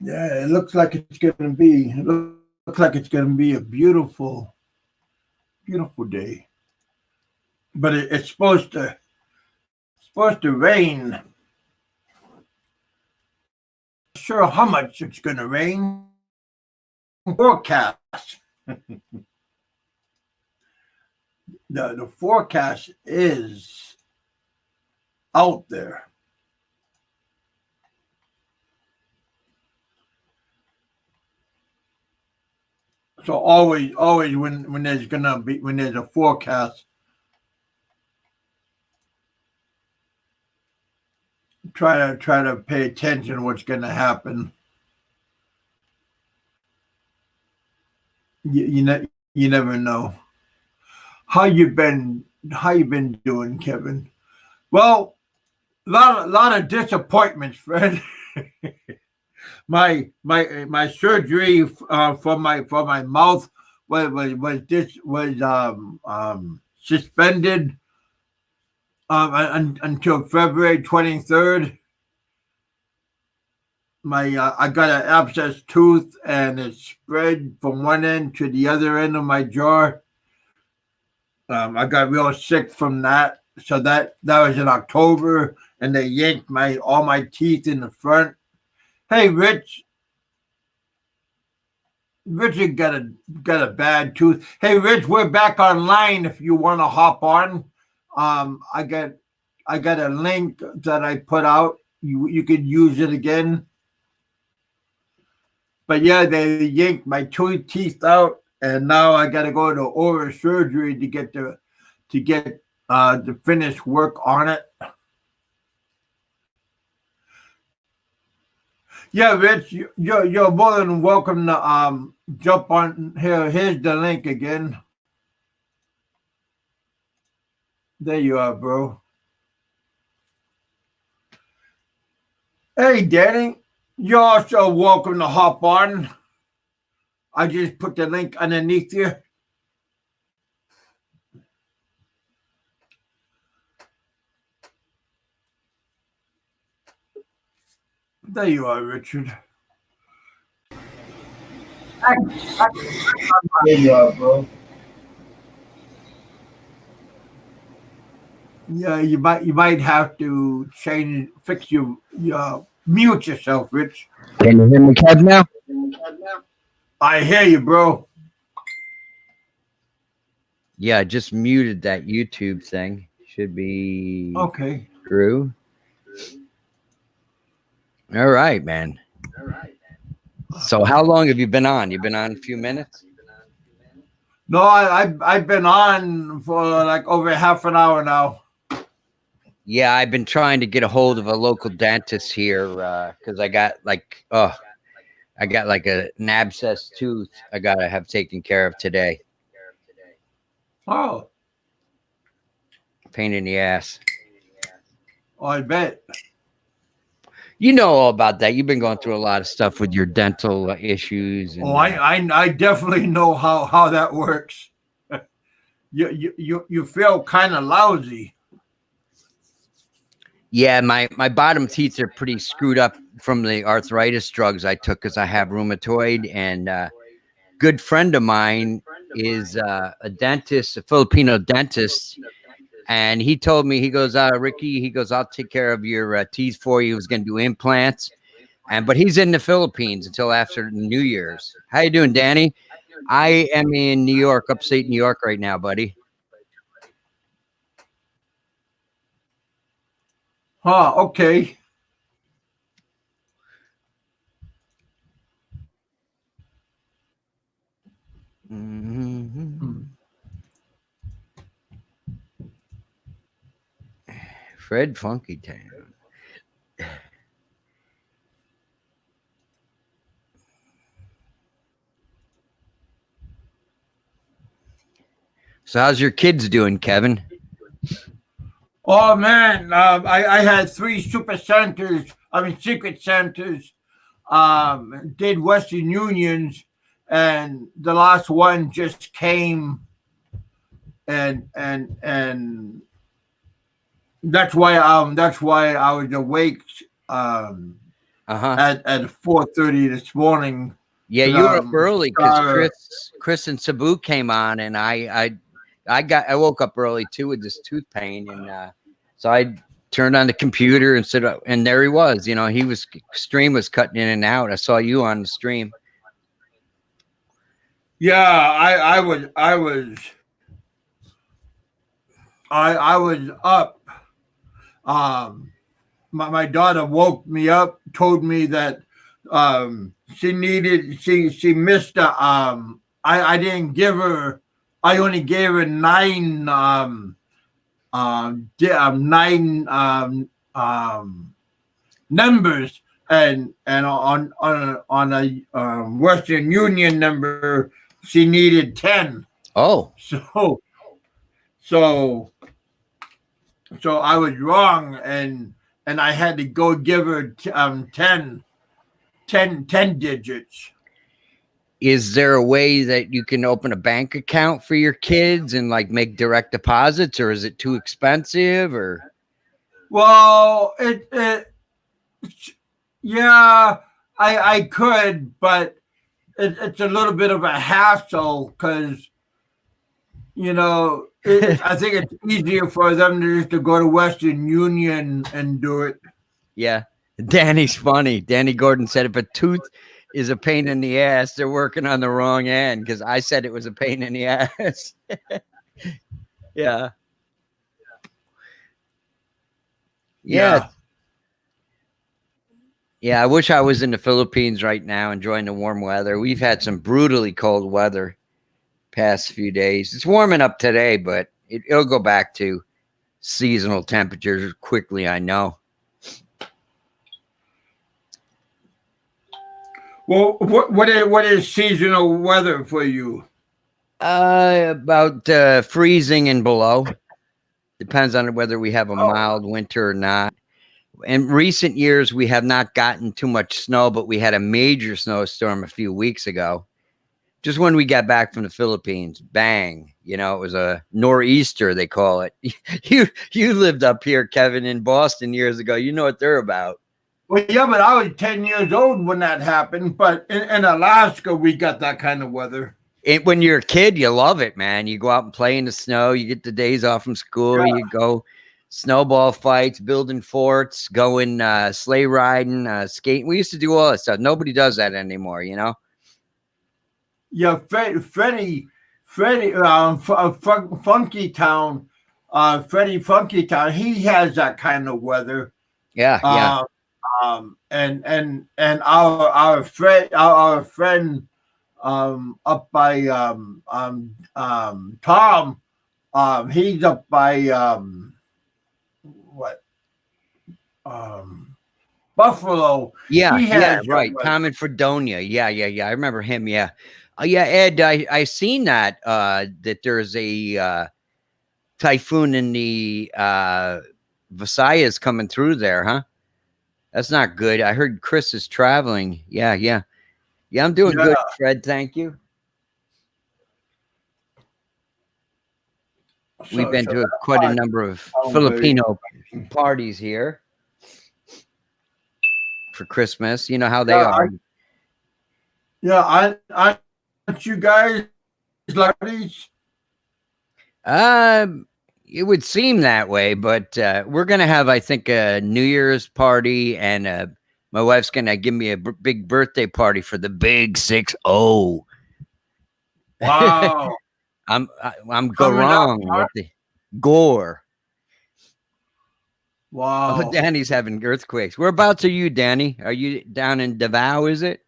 Yeah, it looks like it's going to be a beautiful day. But it's supposed to rain sure how much it's going to rain. Forecast. The forecast is out there. So always when there's a forecast, try to pay attention to what's gonna happen. You never know. How you been doing, Kevin? Well, lot of disappointments, Fred. my surgery for my mouth was suspended until February 23rd. I got an abscess tooth and it spread from one end to the other end of my jaw. I got real sick from that. So that was in October, and they yanked all my teeth in the front. Hey, Richard got a bad tooth. Hey, Rich, we're back online if you want to hop on. I got a link that I put out. You could use it again. But yeah, they yanked my two teeth out, and now I got to go to oral surgery to get the finish work on it. Yeah, Rich, you're more than welcome to jump on here. Here's the link again. There you are, bro. Hey, Danny, you're also welcome to hop on. I just put the link underneath you. There you are, Richard. There you are, bro. Yeah, you might have to fix your mute yourself, Rich. Can you hear me, Kev, now? I hear you, bro. Yeah, I just muted that YouTube thing. Should be okay. Drew. All right, man. So how long have you been on? You've been on a few minutes? No, I've been on for like over half an hour now. Yeah, I've been trying to get a hold of a local dentist here because I got like an abscess tooth I gotta have taken care of today. Oh. Pain in the ass. Oh, I bet. You know all about that. You've been going through a lot of stuff with your dental issues. And, I definitely know how that works. You feel kind of lousy. Yeah, my bottom teeth are pretty screwed up from the arthritis drugs I took because I have rheumatoid. And good friend of mine is a dentist, a Filipino dentist. And he told me, he goes, Ricky, he goes, I'll take care of your teeth for you. He was going to do implants. But he's in the Philippines until after New Year's. How you doing, Danny? I am in New York, upstate New York right now, buddy. Huh, okay. Mm-hmm. Fred Funky Town. So how's your kids doing, Kevin? Oh man, I had 3 Secret Santas, did Western Unions, and the last one just came, and that's why I was awake at 4:30 this morning. Yeah, you were up early because Chris and Sabu came on, and I woke up early too with this tooth pain, and so I turned on the computer and said, and there he was. You know, stream was cutting in and out. I saw you on the stream. Yeah, I was up. My daughter woke me up, told me that she missed I didn't give her. I only gave her nine numbers, and on a Western Union number she needed 10. Oh, So so I was wrong, and I had to go give her 10 digits. is there a way that you can open a bank account for your kids and like make direct deposits, or is it too expensive? Or Well, yeah, I could, but it's a little bit of a hassle because I think it's easier for them to just to go to Western Union and do it. yeah, Danny's funny. Danny Gordon said if a tooth is a pain in the ass, they're working on the wrong end, because I said it was a pain in the ass. Yeah. Yeah. Yeah, I wish I was in the Philippines right now enjoying the warm weather. We've had some brutally cold weather past few days. It's warming up today, but it'll go back to seasonal temperatures quickly, I know. Well, what is seasonal weather for you? About freezing and below. Depends on whether we have a mild winter or not. In recent years, we have not gotten too much snow, but we had a major snowstorm a few weeks ago. Just when we got back from the Philippines, bang! You know, it was a nor'easter, they call it. You lived up here, Kevin, in Boston years ago. You know what they're about. Well, yeah, but I was 10 years old when that happened. But in Alaska, we got that kind of weather. When you're a kid, you love it, man. You go out and play in the snow. You get the days off from school. Yeah. You go snowball fights, building forts, going sleigh riding, skating. We used to do all that stuff. Nobody does that anymore, you know? Yeah, Freddie, Funky Town, Freddie Funky Town, he has that kind of weather. Yeah, yeah. And our friend up by Tom, he's up by Buffalo. Yeah, yeah, right. Tom and Fredonia. Yeah. I remember him. Yeah. Yeah, Ed, I seen that that there's a typhoon in the Visayas coming through there, huh? That's not good. I heard Chris is traveling. Yeah, I'm doing good, Fred. Thank you. We've been to quite a number of Filipino parties here for Christmas. You know how they are. Yeah, aren't you guys ladies? It would seem that way, but we're gonna have, I think, a New Year's party, and my wife's gonna give me a big birthday party for the big 6-0. Wow. I'm go wrong with the gore. Wow. Oh, Danny's having earthquakes. Whereabouts are you, Danny? Are you down in Davao, is it?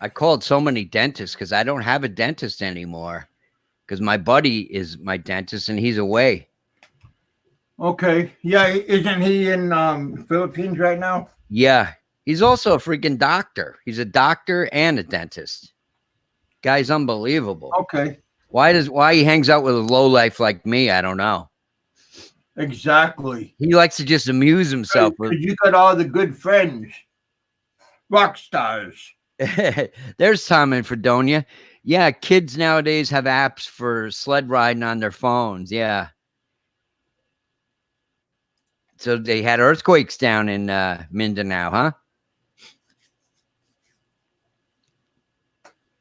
I called so many dentists because I don't have a dentist anymore, because my buddy is my dentist and he's away. Okay. Yeah, isn't he in Philippines right now? Yeah. He's also a freaking doctor. He's a doctor and a dentist. Guy's unbelievable. Okay. Why he hangs out with a lowlife like me, I don't know. Exactly. He likes to just amuse himself. You got all the good friends. Rock stars. There's Tom in Fredonia. Yeah, kids nowadays have apps for sled riding on their phones. Yeah. So they had earthquakes down in Mindanao, huh?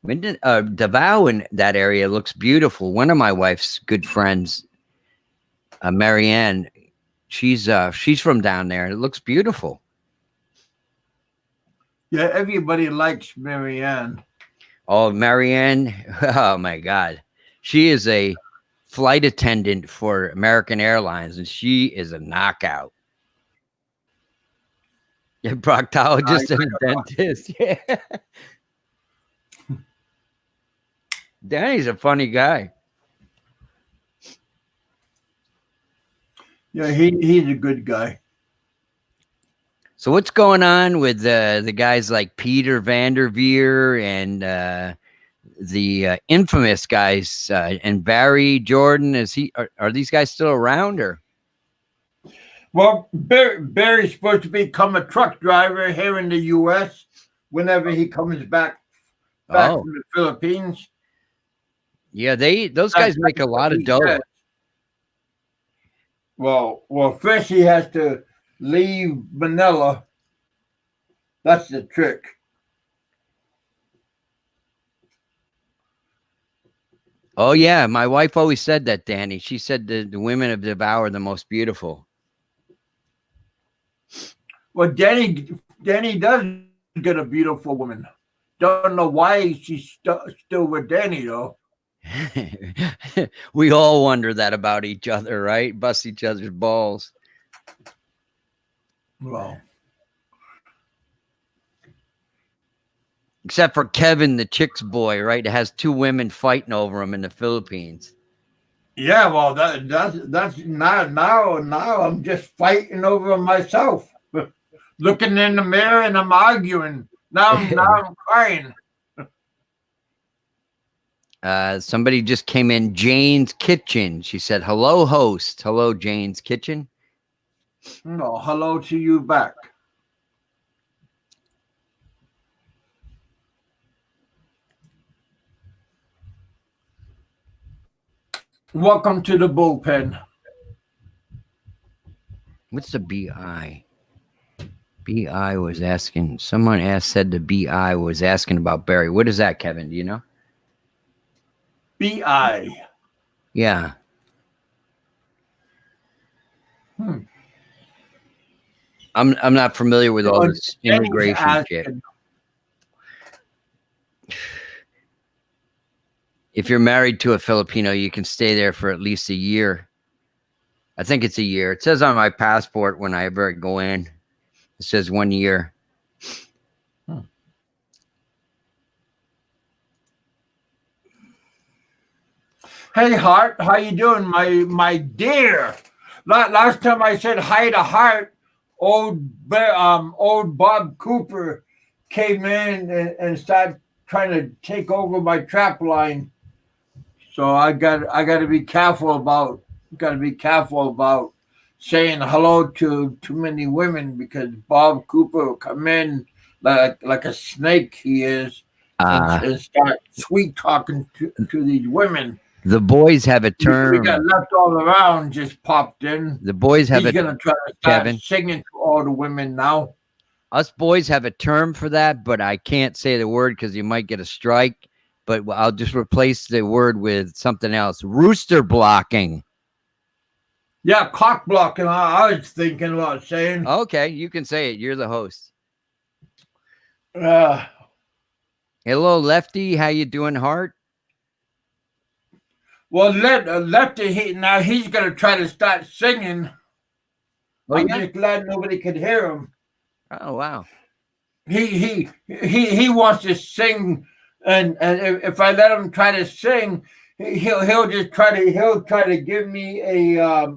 Davao in that area looks beautiful. One of my wife's good friends, Marianne, she's from down there. It looks beautiful. Yeah, everybody likes Marianne. Oh, Marianne, oh my God, she is a flight attendant for American Airlines, and she is a knockout. A proctologist and a dentist. Yeah, Danny's a funny guy. Yeah, he's a good guy. So what's going on with the guys like Peter Vanderveer and the infamous guys and Barry Jordan? Are these guys still around or? Well, Barry's supposed to become a truck driver here in the U.S. whenever he comes back Oh, from the Philippines. yeah, those guys make a lot of dough. Well, first he has to leave Manila. That's the trick. Oh yeah, my wife always said that, Danny. She said the women of Davao are the most beautiful. Well, Danny does get a beautiful woman. Don't know why she's still with Danny though. We all wonder that about each other, right? Bust each other's balls. Well, except for Kevin, the chick's boy, right? It has two women fighting over him in the Philippines. yeah, well, that's now I'm just fighting over myself, looking in the mirror and I'm arguing. Now I'm crying. Somebody just came in, Jane's Kitchen. She said, "Hello, host. Hello, Jane's Kitchen." No, hello to you back. Welcome to the bullpen. What's the BI? BI was asking. Someone said the BI was asking about Barry. What is that, Kevin? Do you know? BI. Yeah. I'm not familiar with all this immigration shit. If you're married to a Filipino, you can stay there for at least a year. I think it's a year. It says on my passport when I ever go in, it says 1 year. Hey, Hart, how you doing, my dear? Last time I said hi to Hart, old Bob Cooper came in and started trying to take over my trap line. So I got to be careful about saying hello to too many women because Bob Cooper will come in like a snake he is and start sweet talking to these women. The boys have a term. We got left all around just popped in. The boys have He's gonna try to start singing to all the women now. Us boys have a term for that, but I can't say the word because you might get a strike. But I'll just replace the word with something else. Rooster blocking. Yeah, cock blocking. I was thinking about saying. Okay, you can say it. You're the host. Hello, Lefty. How you doing, Hart? Well, Lefty, now he's going to try to start singing. Oh, I'm just glad nobody could hear him. Oh, wow. He wants to sing, and if I let him try to sing, he'll try to give me a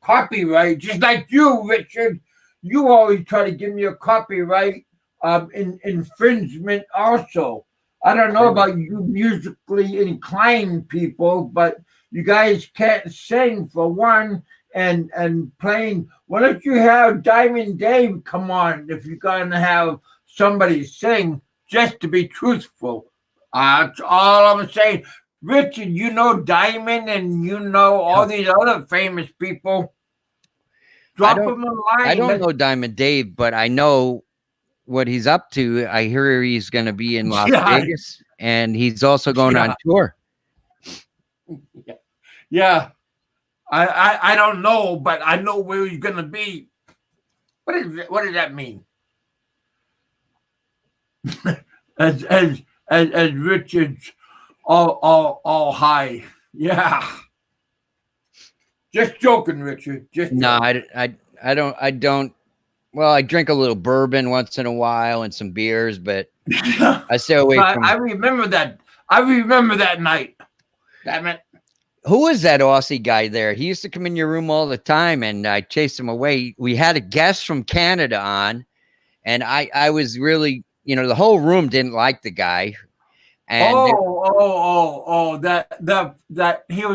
copyright, just like you, Richard. You always try to give me a copyright infringement also. I don't know about you musically inclined people, but you guys can't sing for one and playing. Why don't you have Diamond Dave come on if you're going to have somebody sing just to be truthful. That's all I'm saying. Richard, you know Diamond and you know all these other famous people. Drop them a line. I don't know Diamond Dave, but I know what he's up to. I hear he's going to be in Las Vegas, and he's also going on tour. Yeah. I don't know, but I know where he's going to be. What does that mean? as Richard's all high. Yeah. Just joking, Richard. Just joking. No, I don't. Well, I drink a little bourbon once in a while and some beers, but I stay away from. I remember that. I remember that night. Damn it. Who was that Aussie guy there? He used to come in your room all the time, and I chased him away. We had a guest from Canada on, and I was really, the whole room didn't like the guy. And that he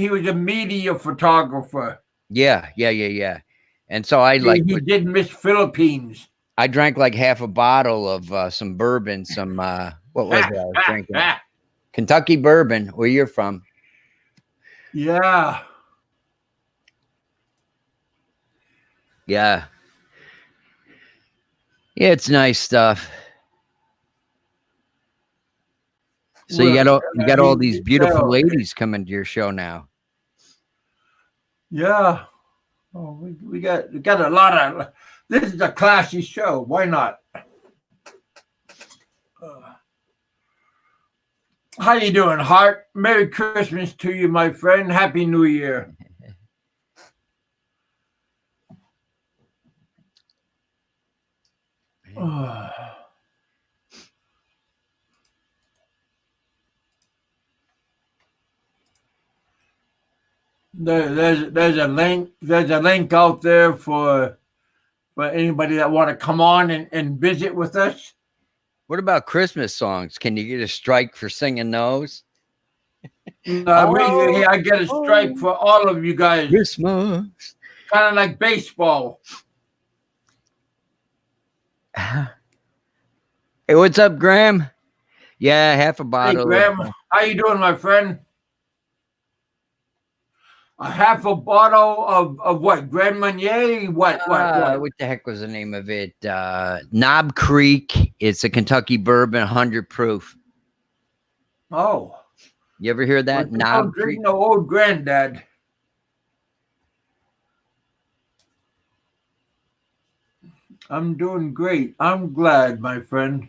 was a media photographer. Yeah. And so he did Miss Philippines. I drank like half a bottle of some bourbon, some what was it I was drinking? Kentucky bourbon, where you're from. Yeah. Yeah, it's nice stuff. So you got all these beautiful ladies coming to your show now. Yeah. Oh, we got a lot of. This is a classy show. Why not? How you doing, Hart? Merry Christmas to you, my friend. Happy New Year. There's a link. There's a link out there for anybody that want to come on and visit with us. What about Christmas songs? Can you get a strike for singing those? I get a strike for all of you guys. Christmas. Kind of like baseball. Hey, what's up, Graham? Yeah, half a bottle. Hey, Graham, how you doing, my friend? A half a bottle of what? Grand Marnier? What? What the heck was the name of it? Knob Creek. It's a Kentucky bourbon, 100 proof. Oh. You ever hear that? Knob Creek? Drinking the old granddad. I'm doing great. I'm glad, my friend.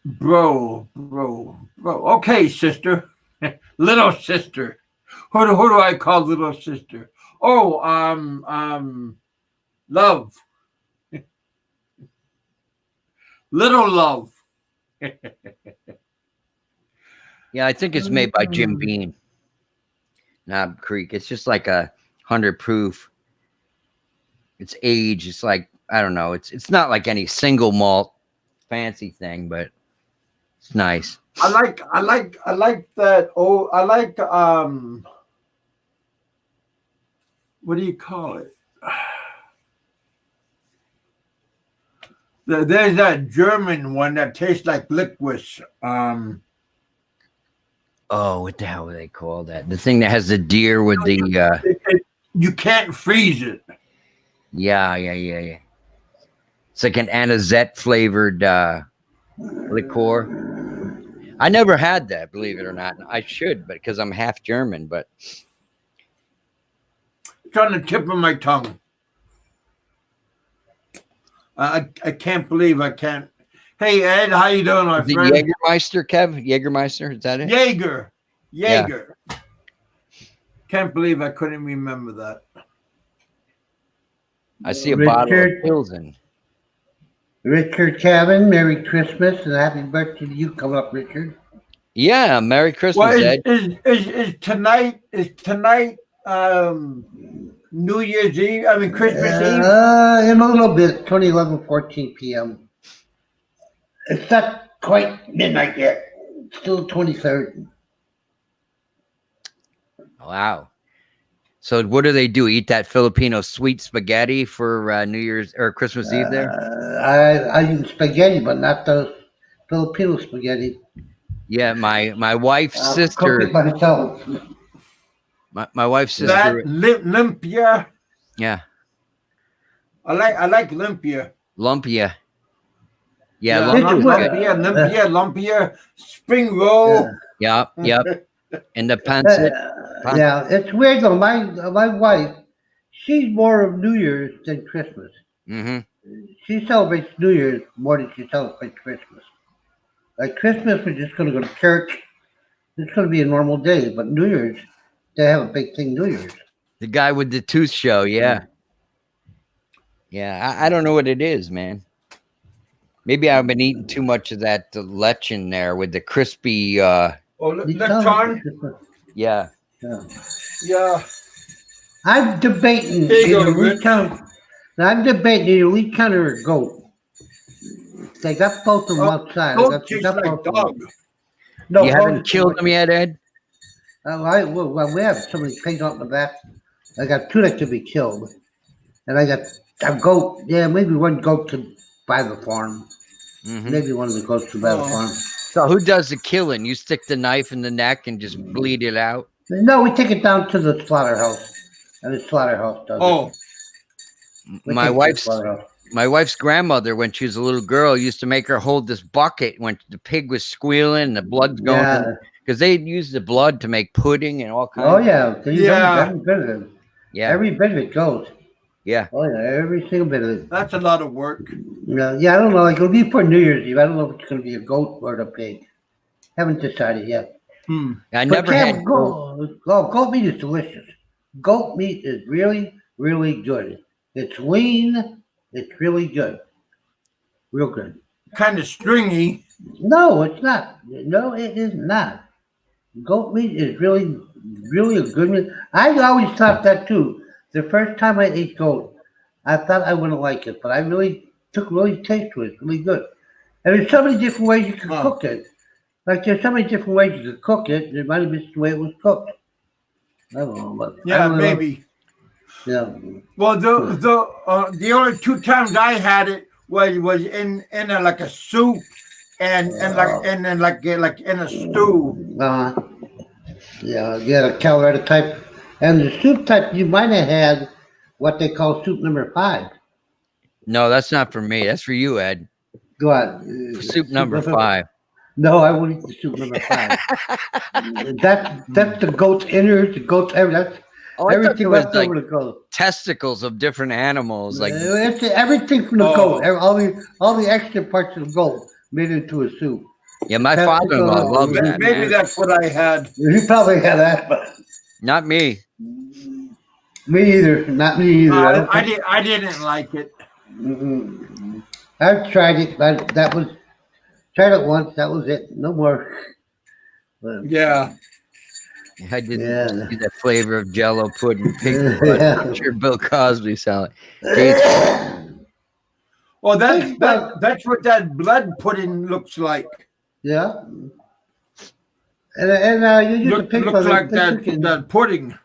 Bro. Okay, sister. Little sister. Who do I call little sister? Oh, Love. Little Love. Yeah, I think it's made by Jim Beam. Knob Creek. It's just like 100 proof. It's age. It's like, I don't know. It's not like any single malt fancy thing, but it's nice. I like that. Oh, I like what do you call it? There's that German one that tastes like licorice. Oh, what the hell do they call that? The thing that has the deer with the you can't freeze it. Yeah. It's like an anisette flavored liqueur. I never had that, believe it or not. I should, but because I'm half German, but it's on the tip of my tongue. I can't believe I can't. Hey, Ed, how you doing, my friend? Jägermeister, Kev? Jägermeister, is that it? Jaeger. Yeah. Can't believe I couldn't remember that. I see a bottle of Pilsen. Richard Kevin, Merry Christmas and happy birthday to you coming up, Richard. Yeah, Merry Christmas, Ed. Is tonight New Year's Eve? I mean Christmas Eve? In a little bit, 20:11, 14 p.m. It's not quite midnight yet. It's still 23rd. Wow. So what do they do? Eat that Filipino sweet spaghetti for New Year's or Christmas Eve there? I eat spaghetti, but not the Filipino spaghetti. Yeah, my wife's I'll cook sister, it myself. my wife's Yeah. That sister, lumpia. yeah, I like lumpia. lumpia. Yeah, Yeah, It's not lumpia's what, good. lumpia. Spring roll. Yep, yep. And the uh, pancit, pan, yeah, it's weird though. My wife, she's more of New Year's than Christmas. mm-hmm. She celebrates New Year's more than she celebrates Christmas. Like Christmas, we're just going to go to church. It's going to be a normal day, but New Year's, they have a big thing. New Year's. The guy with the tooth show. Yeah, yeah. I don't know what it is, man. Maybe I've been eating too much of that lechon there with the crispy. Oh, You tell lechon. Yeah. Yeah. Yeah. I'm debating There you either go, Rich. recount. I'm debating either recount or goat. They got both of them outside. Goat They tastes got like both of dog. them. No, You haven't goat. killed him yet, Ed? Well, we have so many pigs out in the back. I got two that could be killed, and I got a goat. Yeah, maybe one goat could buy the farm. Mm-hmm. Maybe one of the goats could buy the farm. So who does the killing? You stick the knife in the neck and just bleed it out? No, we take it down to the slaughterhouse, and the slaughterhouse does Oh, it. We My take it to the wife's slaughterhouse. my wife's grandmother, when she was a little girl, used to make her hold this bucket when the pig was squealing and the blood's going, Yeah. because they'd use the blood to make pudding and all kinds. Oh yeah. They use Yeah. every bit of it. Yeah, Every bit of it goes. yeah. Oh yeah, every single bit of it. that's a lot of work. Yeah, I don't know. Like it'll be for New Year's Eve. I don't know if it's gonna be a goat or a pig. Haven't decided yet. Hmm. I But never had Cam, goat meat is delicious. Goat meat is really, really good. It's lean. It's really good. Real good. Kind of stringy. No, it's not. No, it is not. Goat meat is really, really a good meat. I always thought that too. The first time I ate goat, I thought I wouldn't like it, but I really took really taste to it. It's really good. And there's so many different ways you can Huh. cook it. Like there's so many different ways you could cook it. It might have been the way it was cooked. I don't know, but I Yeah, don't know. maybe. Yeah. Well, the only two times I had it was in like a soup and like in a stew. Yeah, the Calvert type. And the soup type, you might have had what they call soup number 5. No, that's not for me. That's for you, Ed. Go on. Soup number 5. No, I won't eat the soup number 5. That's the goat's innards, the goat's everything. Oh, I thought Everything it was left like over the goat. testicles of different animals. Like, It's everything from the Oh. goat. All the extra parts of the goat made into a soup. yeah, my Testicle, father-in-law loved that, Maybe man. that's what I had. You probably had that, but Not me. me either. Not me either. I didn't like it. Mm-mm. I've tried it, but that was tried it once. That was it. No more. But, Yeah. I didn't Yeah. see the flavor of Jello pudding, pig blood. Yeah. I'm sure Bill Cosby sound like. Jason, Well, that's what that blood pudding looks like. Yeah. And you use the pig Looks blood. like that pudding.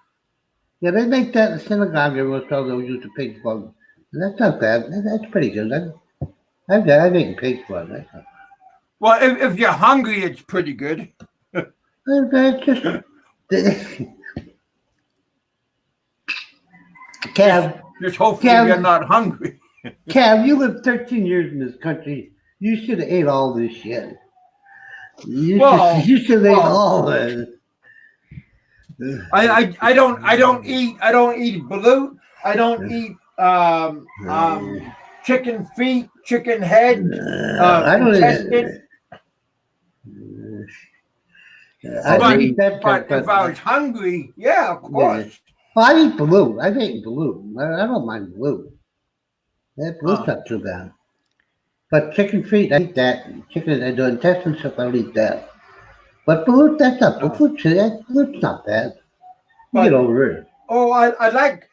Yeah, they make that in the synagogue every once in a while. They'll use the pig's blood. And that's not bad. That's pretty good. I've eaten pig's blood. That's not Well, if you're hungry, it's pretty good. bad. It's just. Cav, Just hopefully Yeah. you're not hungry. Cav, you lived 13 years in this country. You should have ate all this shit. You should have ate all this. I don't eat balut. I don't eat chicken feet, chicken head, I don't intestine. I But, don't eat that but part, if I was hungry, yeah, of course. Well, I eat balut. I've eaten balut. I don't mind balut. That balut's not too bad. But chicken feet, I eat that. Chicken, I do intestine stuff, I don't eat that. But balut, that's not balut's not bad. You get over it. Oh, I like,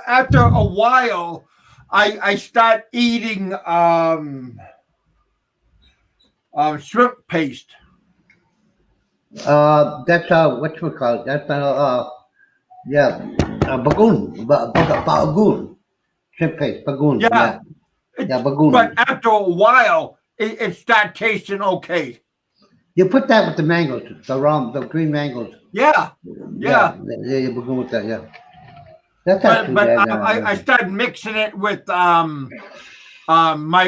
after a while, I start eating shrimp paste. That's whatchamacallit. That's not yeah. Bagoon. Bagoon. Shrimp paste. Bagoon. Yeah. Yeah. Yeah, bagoon. But after a while, it starts tasting okay. You put that with the mangoes, the green mangoes. Yeah. Yeah, bagoon with that. Yeah. That's not too But bad. I started mixing it with my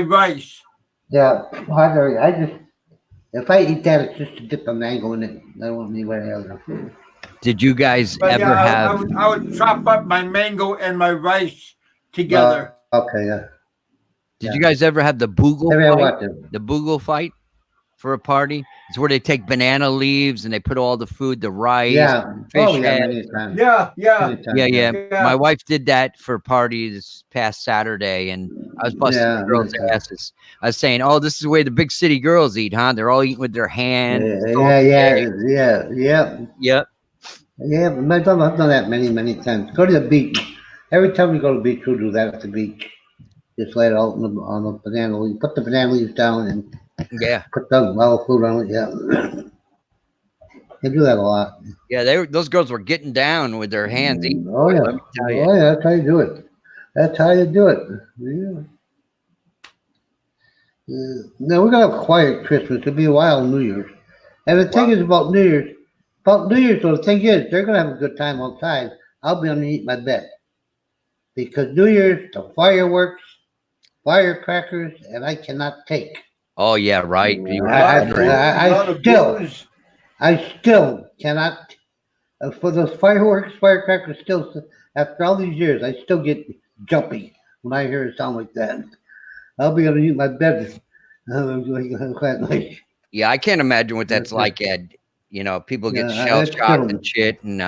rice. Yeah, I just if I eat that, it's just to dip a mango in it. I don't want anywhere else. Did you guys But ever yeah, have? I would chop up my mango and my rice together. Okay, yeah. Did you guys ever have the Boogle Have you ever fight? watched it? The Boogle fight for a party? It's where they take banana leaves and they put all the food, the rice, Yeah. fish Oh, yeah, head. many times. Yeah. Many times, Yeah. Yeah. My wife did that for a party this past Saturday, and I was busting Yeah, the girls' many times. asses. I was saying, "Oh, this is the way the big city girls eat, huh? They're all eating with their hands." Yeah. Yep. Yeah, but I've done that many times. Go to the beach. Every time we go to the beach, we'll do that at the beach. Just lay it out on the banana leaf. Put the banana leaves down and Yeah. put the olive food on it. Yeah. They do that a lot. Yeah, those girls were getting down with their hands eating. Oh, Boy, yeah. let me tell you. Oh, yeah. That's how you do it. That's how you do it. Yeah. Now, we're going to have a quiet Christmas. It'll be a while New Year's. And the thing is about New Year's, though, the thing is, they're going to have a good time outside. I'll be underneath my bed. Because New Year's, the fireworks, firecrackers, and I cannot take. Oh yeah, right. You were I still cannot. For those fireworks, firecrackers, after all these years, I still get jumpy when I hear a sound like that. I'll be underneath my bed. Yeah, I can't imagine what that's like, Ed. You know, people get shell shocked and shit. And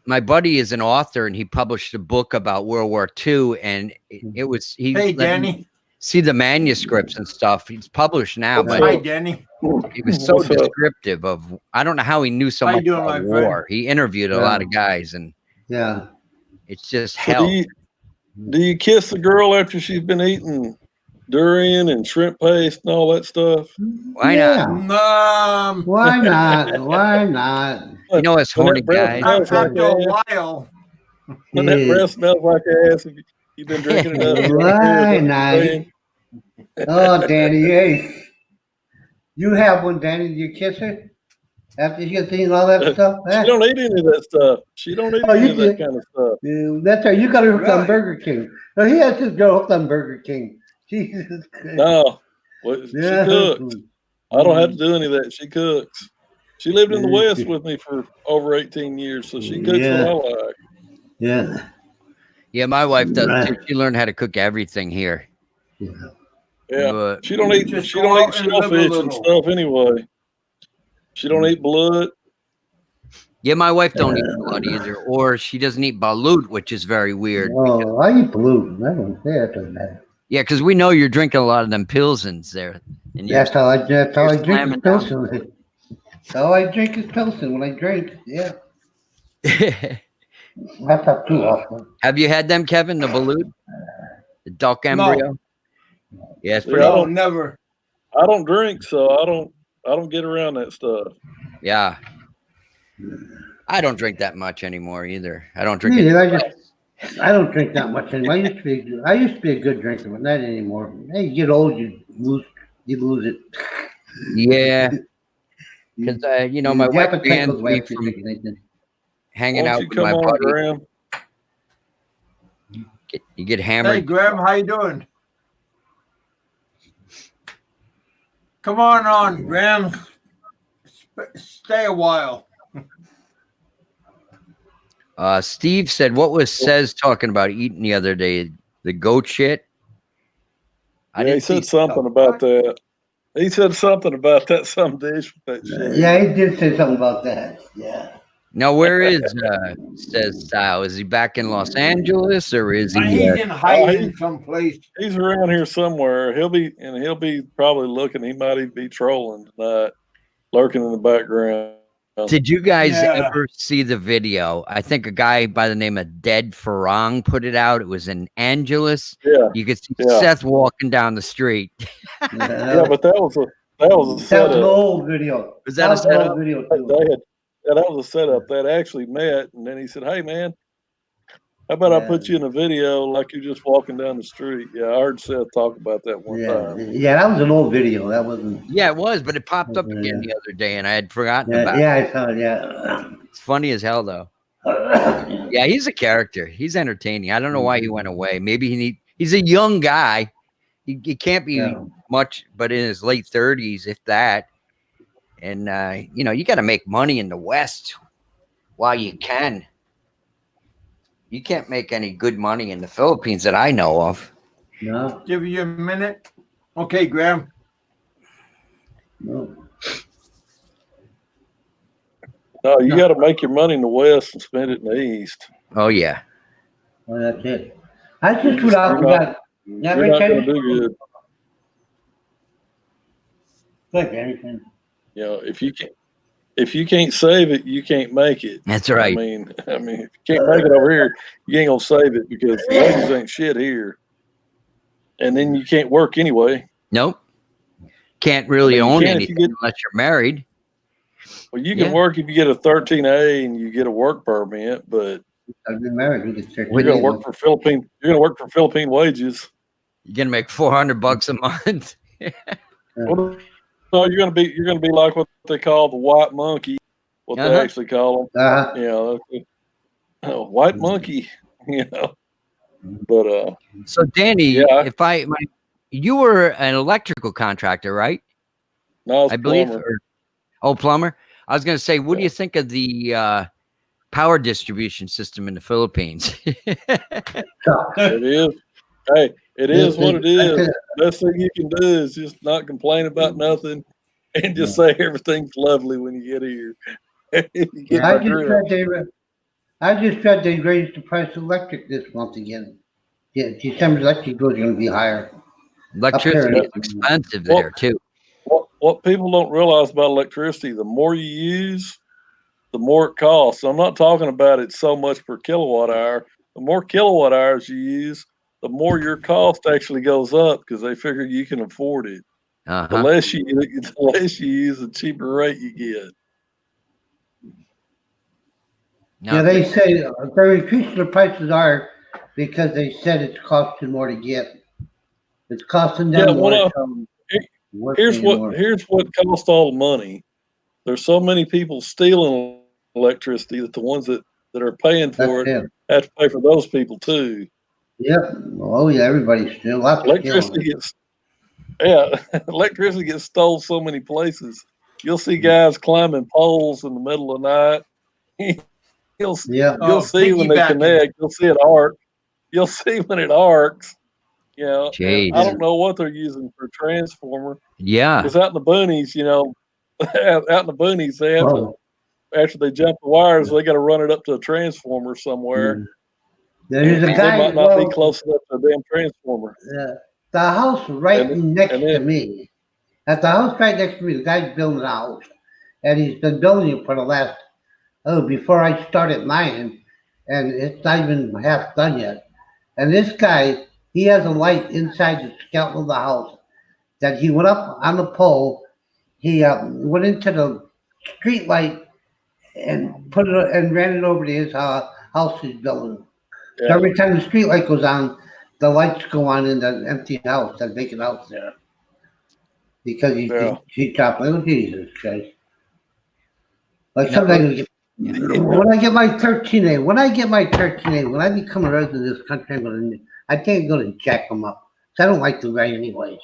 my buddy is an author, and he published a book about World War II, and it was Hey, Danny. See the manuscripts and stuff. He's published now, but Hi, Danny. he was so descriptive of. I don't know how he knew so much about war. He interviewed a lot of guys, and it's just hell. Do you kiss the girl after she's been eating durian and shrimp paste and all that stuff? Why not? Why not? Why not? You know, us horny guys. After a while. When that breath smells like ass, you've been drinking enough. Why not? Oh, Danny, hey. You have one, Danny. Do you kiss her? After she gets eating all that stuff? She don't eat any of that stuff. She don't eat any of that kind of stuff. That's right. You got her hooked on Burger King. No, he has this girl hooked on Burger King. Jesus Christ. No. Well, she cooks. I don't have to do any of that. She cooks. She lived in the West with me for over 18 years, so she cooks what I like. Yeah. Yeah, my wife does too. She learned how to cook everything here. Yeah. But She don't eat shellfish and stuff anyway. She don't eat blood. Yeah, my wife don't eat blood either, or she doesn't eat balut, which is very weird. Oh, I eat balut. I don't say it doesn't matter. Yeah, because we know you're drinking a lot of them Pilsens there. And that's how I drink Pilsen. That's how I drink is Pilsen when I drink. Yeah. That's not too often. Have you had them, Kevin? The balut, the duck embryo. No. Yeah, it's pretty. Never. I don't drink, so I don't get around that stuff. Yeah. I don't drink that much anymore either. I don't drink. I don't drink that much anymore. I used to be a good drinker, but not anymore. Hey, you get old, you lose it. Yeah. Because my wife banned me from hanging out with my buddy. You get hammered. Hey, Graham, how you doing? Come on, Graham. Stay a while. Steve said, what was Says talking about eating the other day? The goat shit? He said something about that. He said something about that some days with that shit. Yeah, he did say something about that. Yeah. Now, where is Says Style? Is he back in Los Angeles or is he? He's in hiding someplace. He's around here somewhere. He'll be probably looking. He might even be trolling tonight, lurking in the background. Did you guys ever see the video? I think a guy by the name of Dead Farang put it out. It was in Angeles. Yeah. You could see Seth walking down the street. Yeah, but that was a setup. That was an old video. Was that a setup? Video too. that was a setup. That actually met, and then he said, "Hey, man, how about I put you in a video like you're just walking down the street?" Yeah, I heard Seth talk about that one time. Yeah, that was an old video. That wasn't. Yeah, it was, but it popped up again the other day, and I had forgotten about it. Yeah, I saw it. Yeah. It's funny as hell, though. Yeah, he's a character. He's entertaining. I don't know why he went away. Maybe he's a young guy. He can't be much, but in his late 30s, if that. And you got to make money in the West while you can. You can't make any good money in the Philippines that I know of. No. Give you a minute. Okay, Graham. No. No, you got to make your money in the West and spend it in the East. Oh yeah. Well, that's it. I just threw out. You're not going to do good. Good, anything. You know, if you can't save it, you can't make it. That's right. I mean, if you can't make it over here, you ain't gonna save it because the wages ain't shit here, and then you can't work anyway. Nope. Can't really own anything unless you're married. Well, you can work if you get a 13A and you get a work permit, but I've been married. you're gonna work for Philippine. You're gonna work for Philippine wages. You're gonna make $400 a month. So you're gonna be like what they call the white monkey, what they actually call them. You know, white monkey. You know, but so Danny, you were an electrical contractor, right? No, I believe. Plumber. I was going to say, what do you think of the power distribution system in the Philippines? It is. Hey, it is what it is. Best thing you can do is just not complain about nothing and just say everything's lovely when you get here. I just read they raised the price of electric this month again. Yeah, December's electric bill is going to be higher. Electricity is expensive there too. What people don't realize about electricity, the more you use, the more it costs. So I'm not talking about it so much per kilowatt hour. The more kilowatt hours you use, the more your cost actually goes up because they figure you can afford it. The less you use, the cheaper rate you get. Yeah, they say they're increasing the prices are because they said it's costing more to get. It's costing them more. Here's what costs all the money. There's so many people stealing electricity that the ones that are paying for it have to pay for those people too. Yep. Oh yeah, everybody's still electricity gets stole so many places. You'll see guys climbing poles in the middle of the night. You'll see when they connect. You'll see it arc. You'll see when it arcs. You know, I don't know what they're using for a transformer. Yeah, because out in the boonies, out in the boonies, they have to, after they jump the wires, they got to run it up to a transformer somewhere. There's a guy. They might not be close enough to a damn transformer. The house next to me. At the house right next to me, the guy's building a house, and he's been building it for the last before I started mine, and it's not even half done yet. And this guy, he has a light inside the skeleton of the house that he went up on the pole. He went into the street light and put it and ran it over to his house he's building. Yeah. So every time the street light goes on, the lights go on in the empty house, that vacant house there. Because he dropped. Oh Jesus Christ! Like sometimes when I get my 13A, when I become a resident of this country, I can't go to jack them up. I don't like the guy anyways.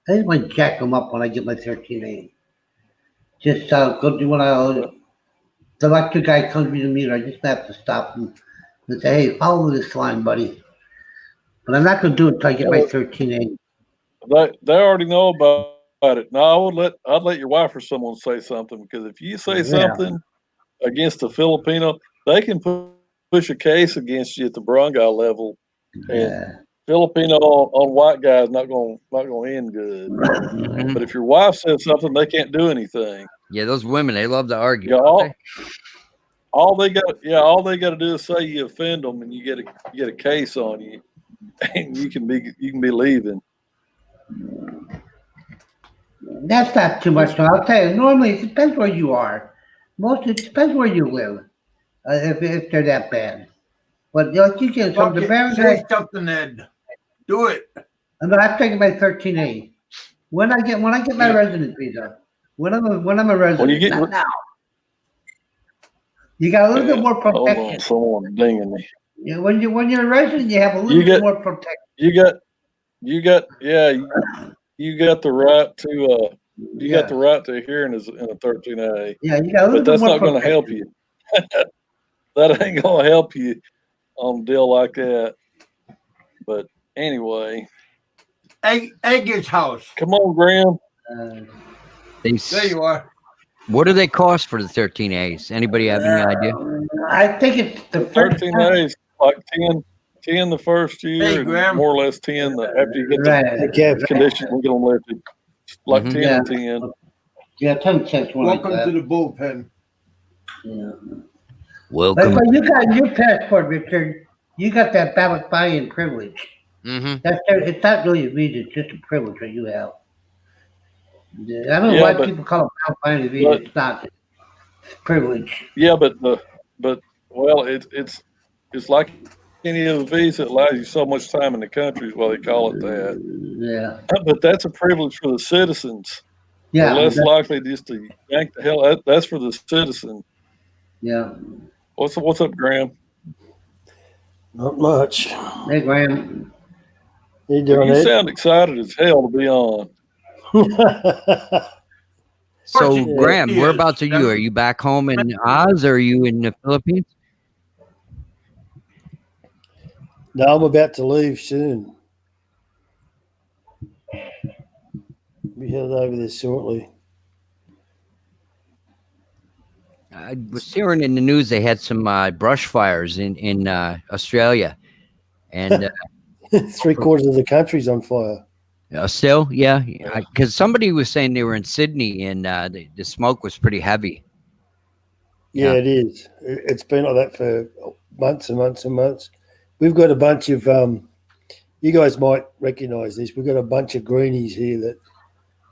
I just want to jack them up when I get my 13A. Just go do what the electric guy comes me to meet. I just have to stop him and say, "Hey, follow this line, buddy." But I'm not going to do it until I get my 13A. They already know about it. Now I'd let your wife or someone say something, because if you say something against a Filipino, they can push a case against you at the barangay level, and Filipino on white guys not going to end good. But if your wife says something, they can't do anything. Yeah, those women, they love to argue. Yeah, all they got to do is say you offend them, and you get a case on you, and you can be leaving. That's not too much. I'll tell you. Normally, it depends where you are. Most it depends where you live. If they're that bad, but like you get some Fuck the it. Barons. Say something, Ed. Do it. I mean, I've taken my 13A. When I get my Yeah. resident visa, when I'm a When you resident, get, not now. You got a little bit more hold on, protection. someone dinging me. Yeah, when you're a resident, you have a You little bit get, more protection. you got, yeah, you got the right to, you got Yeah, the right to a hearing in a 13A, yeah, you got a but little bit that's more not going to help protection. you. That ain't going to help you on a deal like that. But anyway, Egg's house. come on, Graham. Uh, There you are. What do they cost for the 13As? Anybody have any idea? I think it's the The first time. 13A is like 10 the first Hey, year, and Graham. more or less 10 after you get the Right. Hey, Kev. condition we get them lifted. Like Mhm. 10 Yeah. and 10. Yeah, 10 cents one like Welcome to that. the bullpen. Yeah. Welcome. But you got your passport, Richard. You got that ballot buy-in privilege. Mm-hmm. It's not really a visa; it's just a privilege that you have. Yeah, I don't know Yeah, why people call it ballot buy-in visa. but It's not. It's privilege. yeah, but well, it's like any other visa. It allows you so much time in the country is why they call it that. Yeah. But that's a privilege for the citizens. They're Yeah. less likely just to yank the hell out. That's for the citizen. Yeah. What's up, Graham? Not much. Hey, Graham. You Well, doing you it? sound excited as hell to be on. So, Yeah. Graham, Yes. whereabouts are you? Are you back home in Oz or are you in the Philippines? No, I'm about to leave soon. Be headed over there shortly. I was hearing in the news they had some brush fires in Australia, and 3/4 of the country's on fire. still, yeah, because somebody was saying they were in Sydney and the smoke was pretty heavy. Yeah, Yeah. it is. It's been like that for months and months and months. We've got a bunch of you guys might recognise this. We've got a bunch of greenies here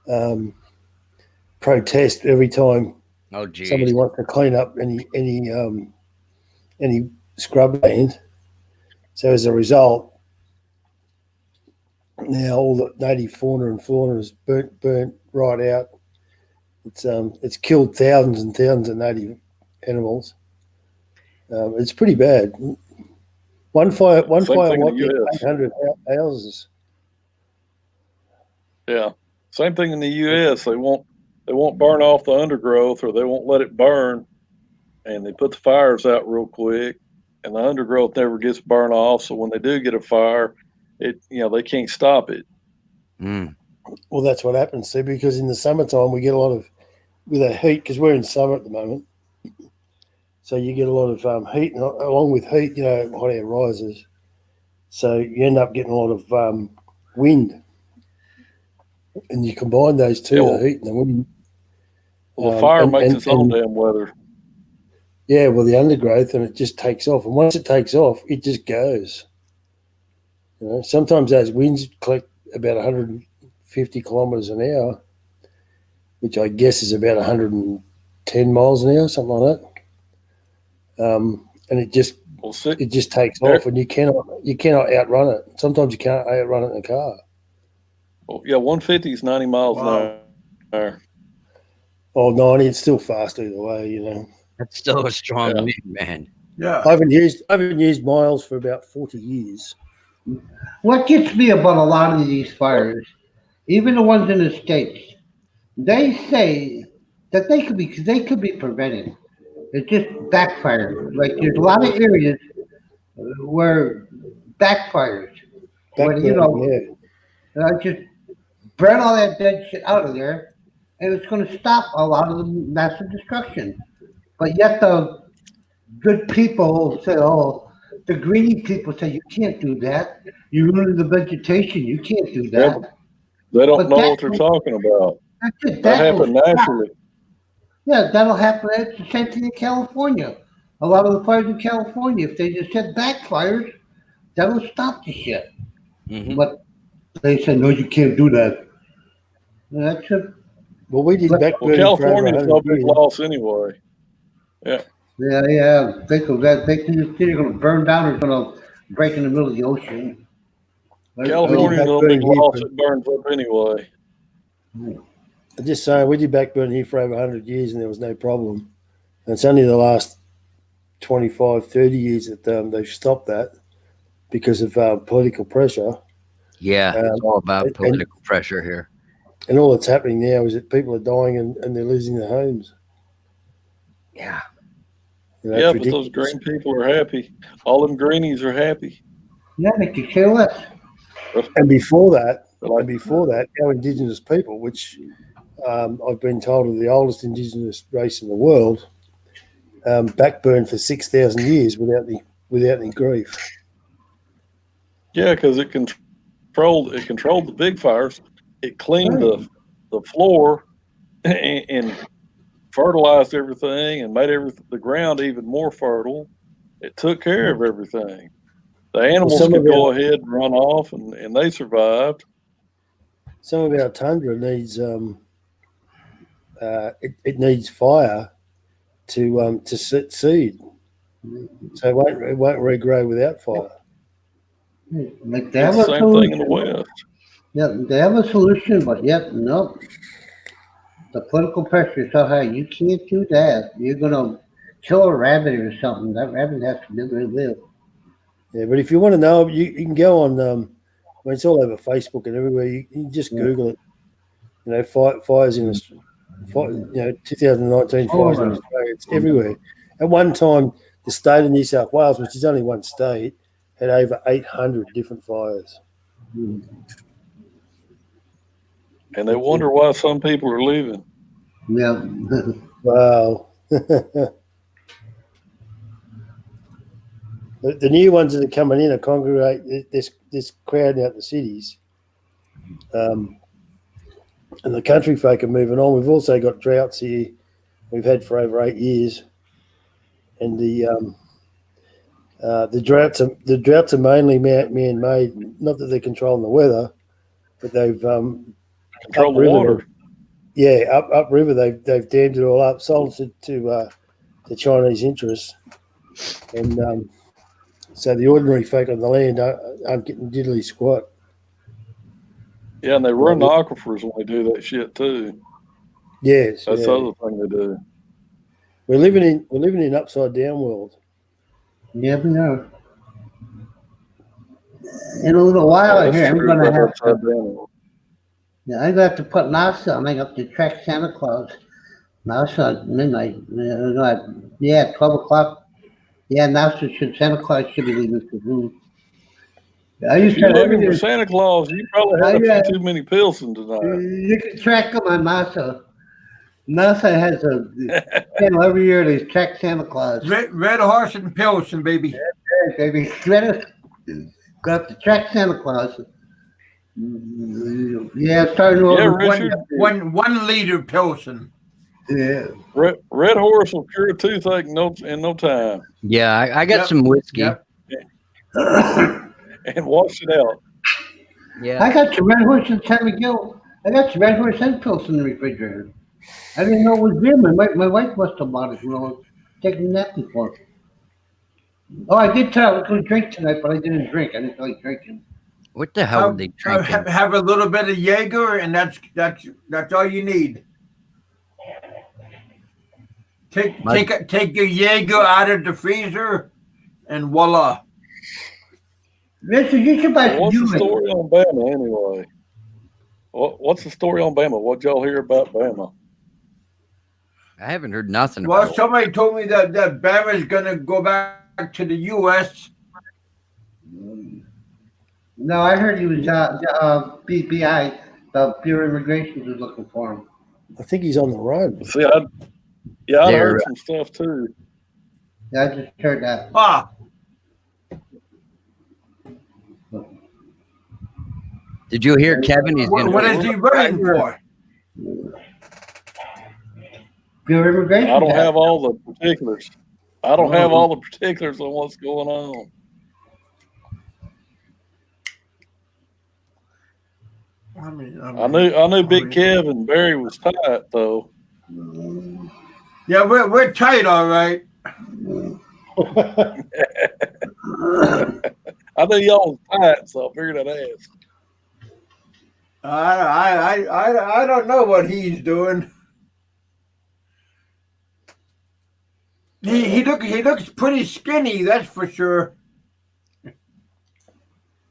that protest every time Oh, geez. somebody wants to clean up any scrub land. So as a result, now all the native fauna and flora is burnt right out. It's killed thousands and thousands of native animals. It's pretty bad. One fire Same thing in wiped the out US. 800 houses. Yeah, same thing in the U.S. They won't burn off the undergrowth, or they won't let it burn, and they put the fires out real quick, and the undergrowth never gets burned off. So when they do get a fire, they can't stop it. Mm. Well, that's what happens, see, because in the summertime we get a lot of with the heat because we're in summer at the moment. So you get a lot of heat, and along with heat, hot air rises. So you end up getting a lot of wind, and you combine those two, Yeah, well, the heat and the wind. Well, the fire makes its own and damn weather. yeah, well, the undergrowth, and it just takes off. And once it takes off, it just goes. Sometimes those winds collect about 150 kilometres an hour, which I guess is about 110 miles an hour, something like that. And it just takes off, and you cannot outrun it. Sometimes you can't outrun it in a car. Well, yeah, 150 is 90 miles an hour. Oh, 90, it's still fast either way, That's still a strong wind, man. Yeah. I haven't used miles for about 40 years. What gets me about a lot of these fires, even the ones in the States, they say that they could be prevented. It just backfires. Like there's a lot of areas where backfires, when Backburning, just burn all that dead shit out of there, and it's going to stop a lot of the massive destruction. But yet the good people say, "Oh, the greedy people say you can't do that. You're ruining the vegetation. You can't do Yeah, that." they don't But know what they're talking about. that's it. That That will happened stop. naturally. Yeah, that'll happen. It's the same thing in California. A lot of the fires in California, if they just had backfires, that'll stop the shit. Mhm. But they said, no, you can't do that. That's a, Well, we did But- backburning Well, for over California is 100 no big years. loss anyway. Yeah. Yeah. Think of that. Think it's either going to burn down or it's going to break in the middle of the ocean. With your California is a big backburn here, loss. It burns up anyway. I'm just saying, with your backburn here for over 100 years and there was no problem. And it's only the last 25, 30 years that they've stopped that because of political pressure. Yeah, it's all about and, political pressure here. and all that's happening now is that people are dying and they're losing their homes. Yeah. Yeah, but those green people are happy. All them greenies are happy. Yeah, they could care less. And before that, our Indigenous people, which I've been told are the oldest Indigenous race in the world, backburned for 6,000 years without any grief. Yeah, because it controlled the big fires. It cleaned the floor and fertilized everything and made the ground even more fertile. It took care of everything. The animals could go ahead and run off, and they survived. Some of our tundra needs it needs fire to sit seed, so it won't regrow without fire. Like they It's have the a same thing in the solution. West. Yeah, they have a solution, but yet no. The political pressure is so high. You can't do that. You're gonna kill a rabbit or something. That rabbit has to live where it lives. Yeah, but if you want to know, you can go on. It's all over Facebook and everywhere. You can just Google it. Fires in Australia. 2019 fires in Australia. It's everywhere. At one time, the state of New South Wales, which is only one state, had over 800 different fires. And they wonder why some people are leaving. Yeah. Wow. The new ones that are coming in are congregate this crowd out in the cities. And the country folk are moving on. We've also got droughts here. We've had for over 8 years, and the droughts are mainly man-made. Not that they're controlling the weather, but they've control the water. Upriver they've dammed it all up, sold it to Chinese interests, and so the ordinary folk on the land aren't getting diddly squat. Yeah, and they run the aquifers when they do that shit too. Yes, that's the other thing they do. We're living in upside down world. Yeah, we are. In a little while here, I'm gonna have to. Yeah, I'm gonna have to put NASA on. I got to track Santa Claus. NASA at midnight. 12 o'clock. Yeah, Santa Claus should be leaving for noon. If you're looking for Santa Claus, you probably had a few too many Pilsen tonight. You can track them on NASA. NASA has a channel every year. They track Santa Claus. Red Horse and Pilsen, baby. Yeah, baby. Got to track Santa Claus. Yeah, starting over. Richard. One liter Pilsen. Yeah. Red Horse will cure a toothache in no time. Yeah, I got some whiskey. Yep. And wash it out. Yeah. I got some Red Horse and San Miguel. I got some Red Horse and Pilsen in the refrigerator. I didn't know it was there. My wife must have bought it when I was taking that before. Oh, I did tell I was going to drink tonight, but I didn't drink. I didn't feel like drinking. What the hell are they drinking? Have a little bit of Jaeger, and that's all you need. Take your Jaeger out of the freezer, and voila. Richard, you should buy some. What's the story on Bama anyway? What's the story on Bama? What y'all hear about Bama? I haven't heard nothing. Well, somebody told me that Bama is going to go back to the U.S. No, I heard he was BPI, the Bureau of Immigration, was looking for him. I think he's on the run. See, I heard some stuff too. Yeah, I just heard that. Did you hear Kevin? He's what is he running for? Bureau of Immigration. I don't have all the particulars. I don't have all the particulars on what's going on. I knew Big Kevin Barry was tight though. Yeah, we're tight, all right. I knew y'all was tight, so I figured I'd ask. I don't know what he's doing. He looks pretty skinny, that's for sure.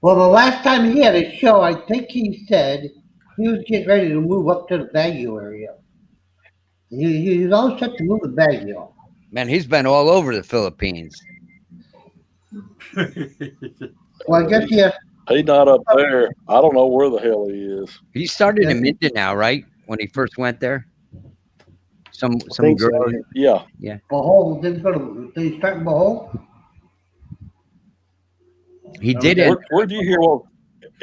Well, the last time he had a show, I think he said he was getting ready to move up to the Baguio area. He was all set to move to Baguio. Man, he's been all over the Philippines. Well, I guess he has. He's not up there. I don't know where the hell he is. He started in Mindanao, right? When he first went there. Some think so, girl. Yeah. Bohol, did he start in Bohol? He didn't. Where'd you hear what?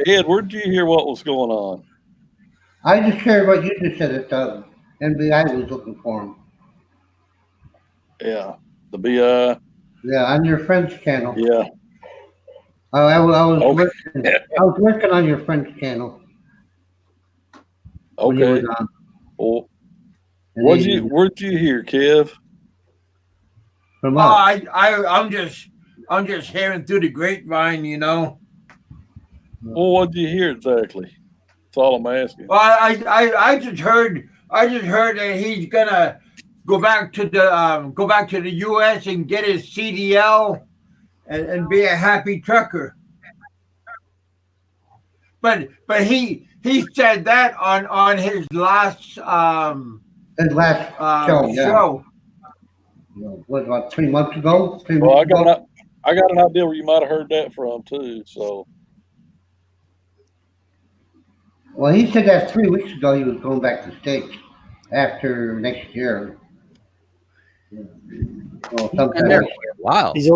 Ed, where'd you hear what was going on? I just shared what you just said that NBI was looking for him. Yeah. The BI. Yeah, on your friend's channel. Yeah. I was Okay. working. I was working on your friend's channel. When he Okay. was on. Well, And where'd you hear, Kev? from Oh, us. I'm just hearing through the grapevine, you know. Well, what'd you hear exactly? That's all I'm asking. Well, I just heard that he's gonna go back to the U.S. and get his CDL and be a happy trucker. But he said that on his last His last show, yeah. show. What, about 3 months ago? 3 Well, weeks ago? I got an idea where you might have heard that from too. So Well, he said that 3 weeks ago he was going back to the States after next year. Well, He's been sometime there next for a while. he's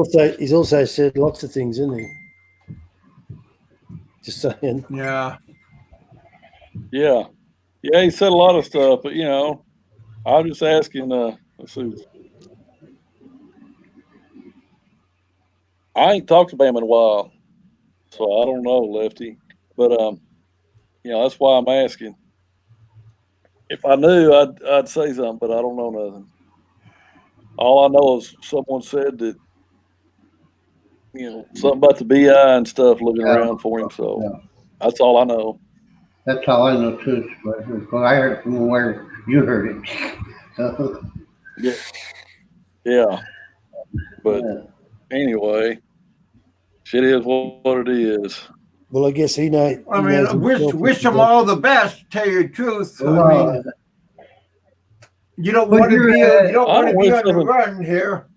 also said lots of things, isn't he? Just saying. Yeah. yeah. Yeah, he said a lot of stuff, but you know, I was just asking, let's see. I ain't talked to Bam in a while, so I don't know, Lefty. But you know, that's why I'm asking. If I knew, I'd say something, but I don't know nothing. All I know is someone said that, you know, something about the BI and stuff looking Yeah. around for him. So Yeah. that's all I know. That's all I know too. But I heard from where you heard it. So, Yeah. But yeah. anyway, shit is what it is. Well, I guess he knows. I mean, wish him all the best. Tell you the truth. I Well, mean, you don't but want to you're, be uh, you don't I want to don't be wish on the nothing. run here.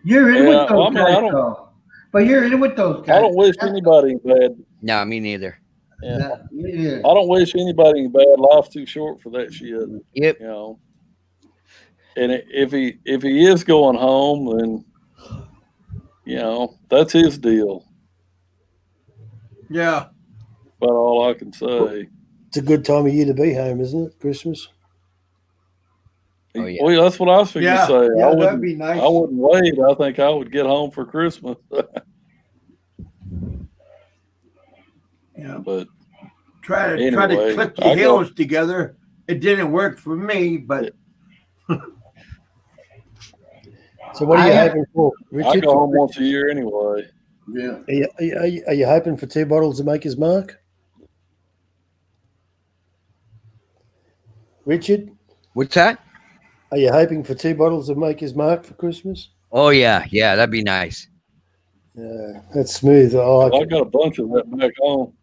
You're in Yeah, with those I mean, I guys, don't- though. But you're in with those guys. I don't wish anybody bad. No, me neither. Yeah. Yeah. I don't wish anybody bad. Life's too short for that shit. Yep. You know. And if he is going home, then you know that's his deal. Yeah. About all I can say. It's a good time of year to be home, isn't it? Christmas. Oh, yeah. Well, that's what I was figuring to say. Yeah, that'd be nice. I wouldn't wait. I think I would get home for Christmas. Yeah. But Try to Anyway, clip I your go- heels together. It didn't work for me, but So what are you I- hoping for, I Richard? go home once a year anyway. Yeah. Are you hoping for 2 bottles of Maker's Mark? Richard, What's that? are you hoping for 2 bottles of Maker's Mark for Christmas? Oh yeah, yeah, that'd be nice. Yeah, that's smooth. I like I've it. got a bunch of that back home.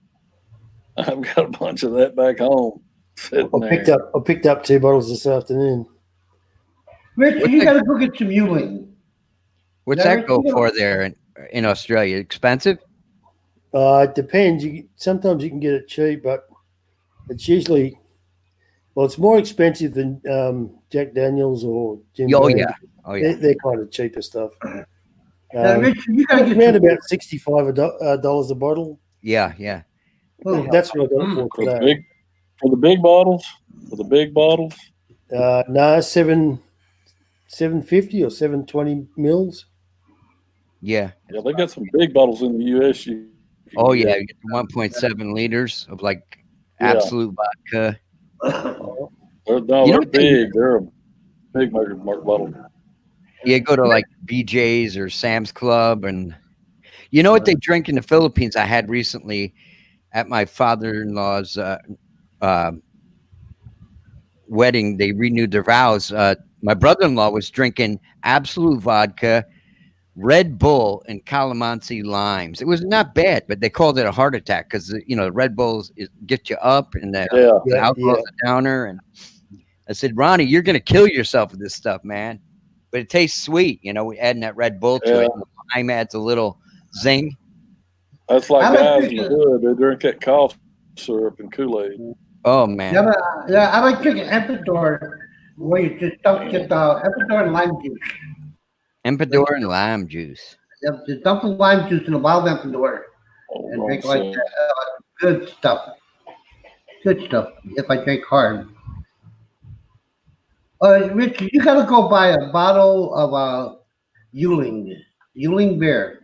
I've got a bunch of that back home sitting there. I picked up 2 bottles this afternoon. Rich, What's you that- got to go get some Yuling. What's Yeah, that go Richard, for there in Australia? Expensive? It depends. Sometimes you can get it cheap, but it's usually it's more expensive than Jack Daniels or Jim Oh Beam. yeah, oh yeah. They're kind of cheaper stuff. Rich, you got to get Around some. about $65 a bottle. Yeah, yeah. Oh, That's what I got it for For the today. big bottles. For the big bottles. No, 750 or 720 mils. Yeah. Yeah, they got some big bottles in the US. Oh yeah, you get 1.7 liters of like Yeah. absolute vodka. They're You know they're what they- big. Big mark bottle. You go to like BJ's or Sam's Club, and you know what they drink in the Philippines? I had recently at my father-in-law's uh, wedding. They renewed their vows. My brother-in-law was drinking Absolute vodka, Red Bull, and Calamansi limes. It was not bad, but they called it a heart attack because Red Bulls get you up, and the alcohol's a downer. And I said, Ronnie, you're gonna kill yourself with this stuff, man. But it tastes sweet, we adding that Red Bull to it. And the lime adds a little zing. That's like guys in the hood. They drink that cough syrup and Kool-Aid. Oh man. Yeah, I like drinking Emperador, where you just don't get Emperador and lime juice. Emperador and lime juice. Just dump the lime juice in a bottle of Emperador and drink like good stuff. Good stuff. If I drink hard. Rich, you gotta go buy a bottle of Yuling beer.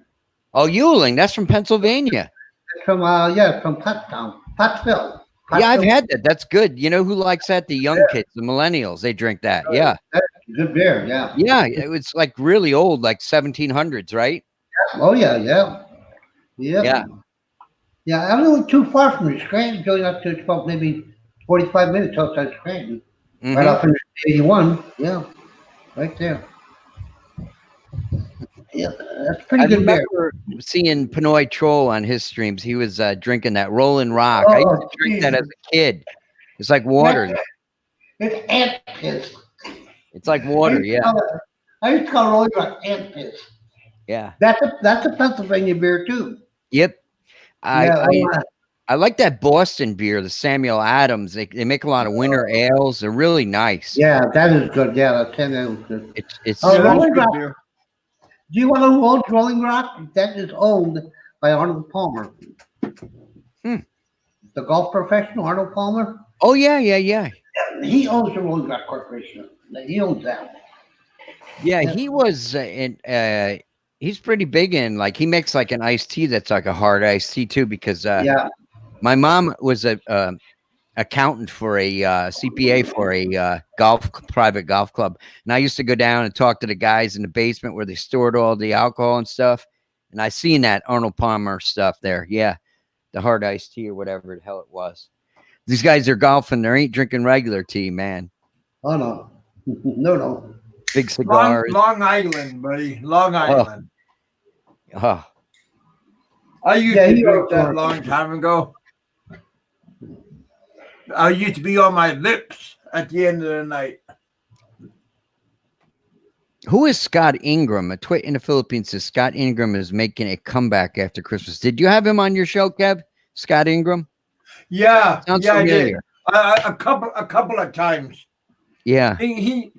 Oh, Yuling, that's from Pennsylvania. It's from Pottstown, Pottsville. Yeah, I've had that. That's good. You know who likes that? The young kids, the millennials. They drink that. Yeah. That's good beer. Yeah. Yeah, it's like really old, like 1700s, right? Oh yeah. Yeah. I don't live too far from Scranton. Going up to about maybe 45 minutes outside Scranton. Mm-hmm. Right off in 81. Yeah. Right there. Yeah, that's pretty good beer. I remember seeing Pinoy Troll on his streams. He was drinking that Rolling Rock. I used to drink that as a kid. It's like water. It's ant piss. It's like water, yeah. I used to call Rolling Rock ant piss. Yeah. That's a Pennsylvania beer too. Yep. I like that Boston beer, the Samuel Adams. They make a lot of winter ales. They're really nice. Yeah, that is good. Yeah, that is good. It's Rolling Rock beer. Do you want to know who owns Rolling Rock? That is owned by Arnold Palmer. The golf professional, Arnold Palmer. Oh, yeah. He owns the Rolling Rock Corporation. He owns that. Yeah, he was he's pretty big in, like, he makes like an iced tea that's like a hard iced tea too, because my mom was a accountant for a CPA for a private golf club, and I used to go down and talk to the guys in the basement where they stored all the alcohol and stuff, and I seen that Arnold Palmer stuff there. Yeah, the hard iced tea or whatever the hell it was. These guys are golfing. They ain't drinking regular tea, man. Oh no, no. Big cigars. Long Island, buddy. Long Island. Oh. I used to drink that a long time ago. I used to be on my lips at the end of the night. Who is Scott Ingram? A tweet in the Philippines says Scott Ingram is making a comeback after Christmas. Did you have him on your show, Kev? Scott Ingram? Yeah, Sounds I familiar. did. A couple of times. Yeah. He's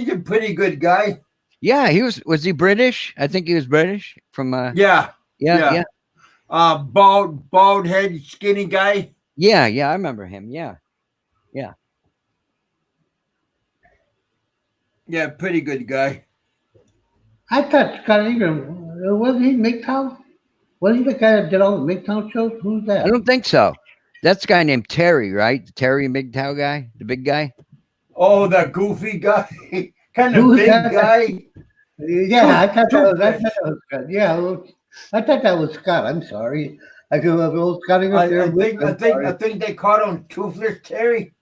a pretty good guy. Yeah, was he British? I think he was British from Yeah. Bald head, skinny guy. Yeah, I remember him. Yeah. Yeah, pretty good guy. I thought Scott Ingram, wasn't he MGTOW? Wasn't he the guy that did all the MGTOW shows? Who's that? I don't think so. That's a guy named Terry, right? The Terry MGTOW guy, the big guy. Oh, that goofy guy, kind of big guy. Yeah, I thought that was Scott. Yeah, I thought that was Scott. I'm sorry. I could have old Scott Ingram. I think they called him Toothless Terry.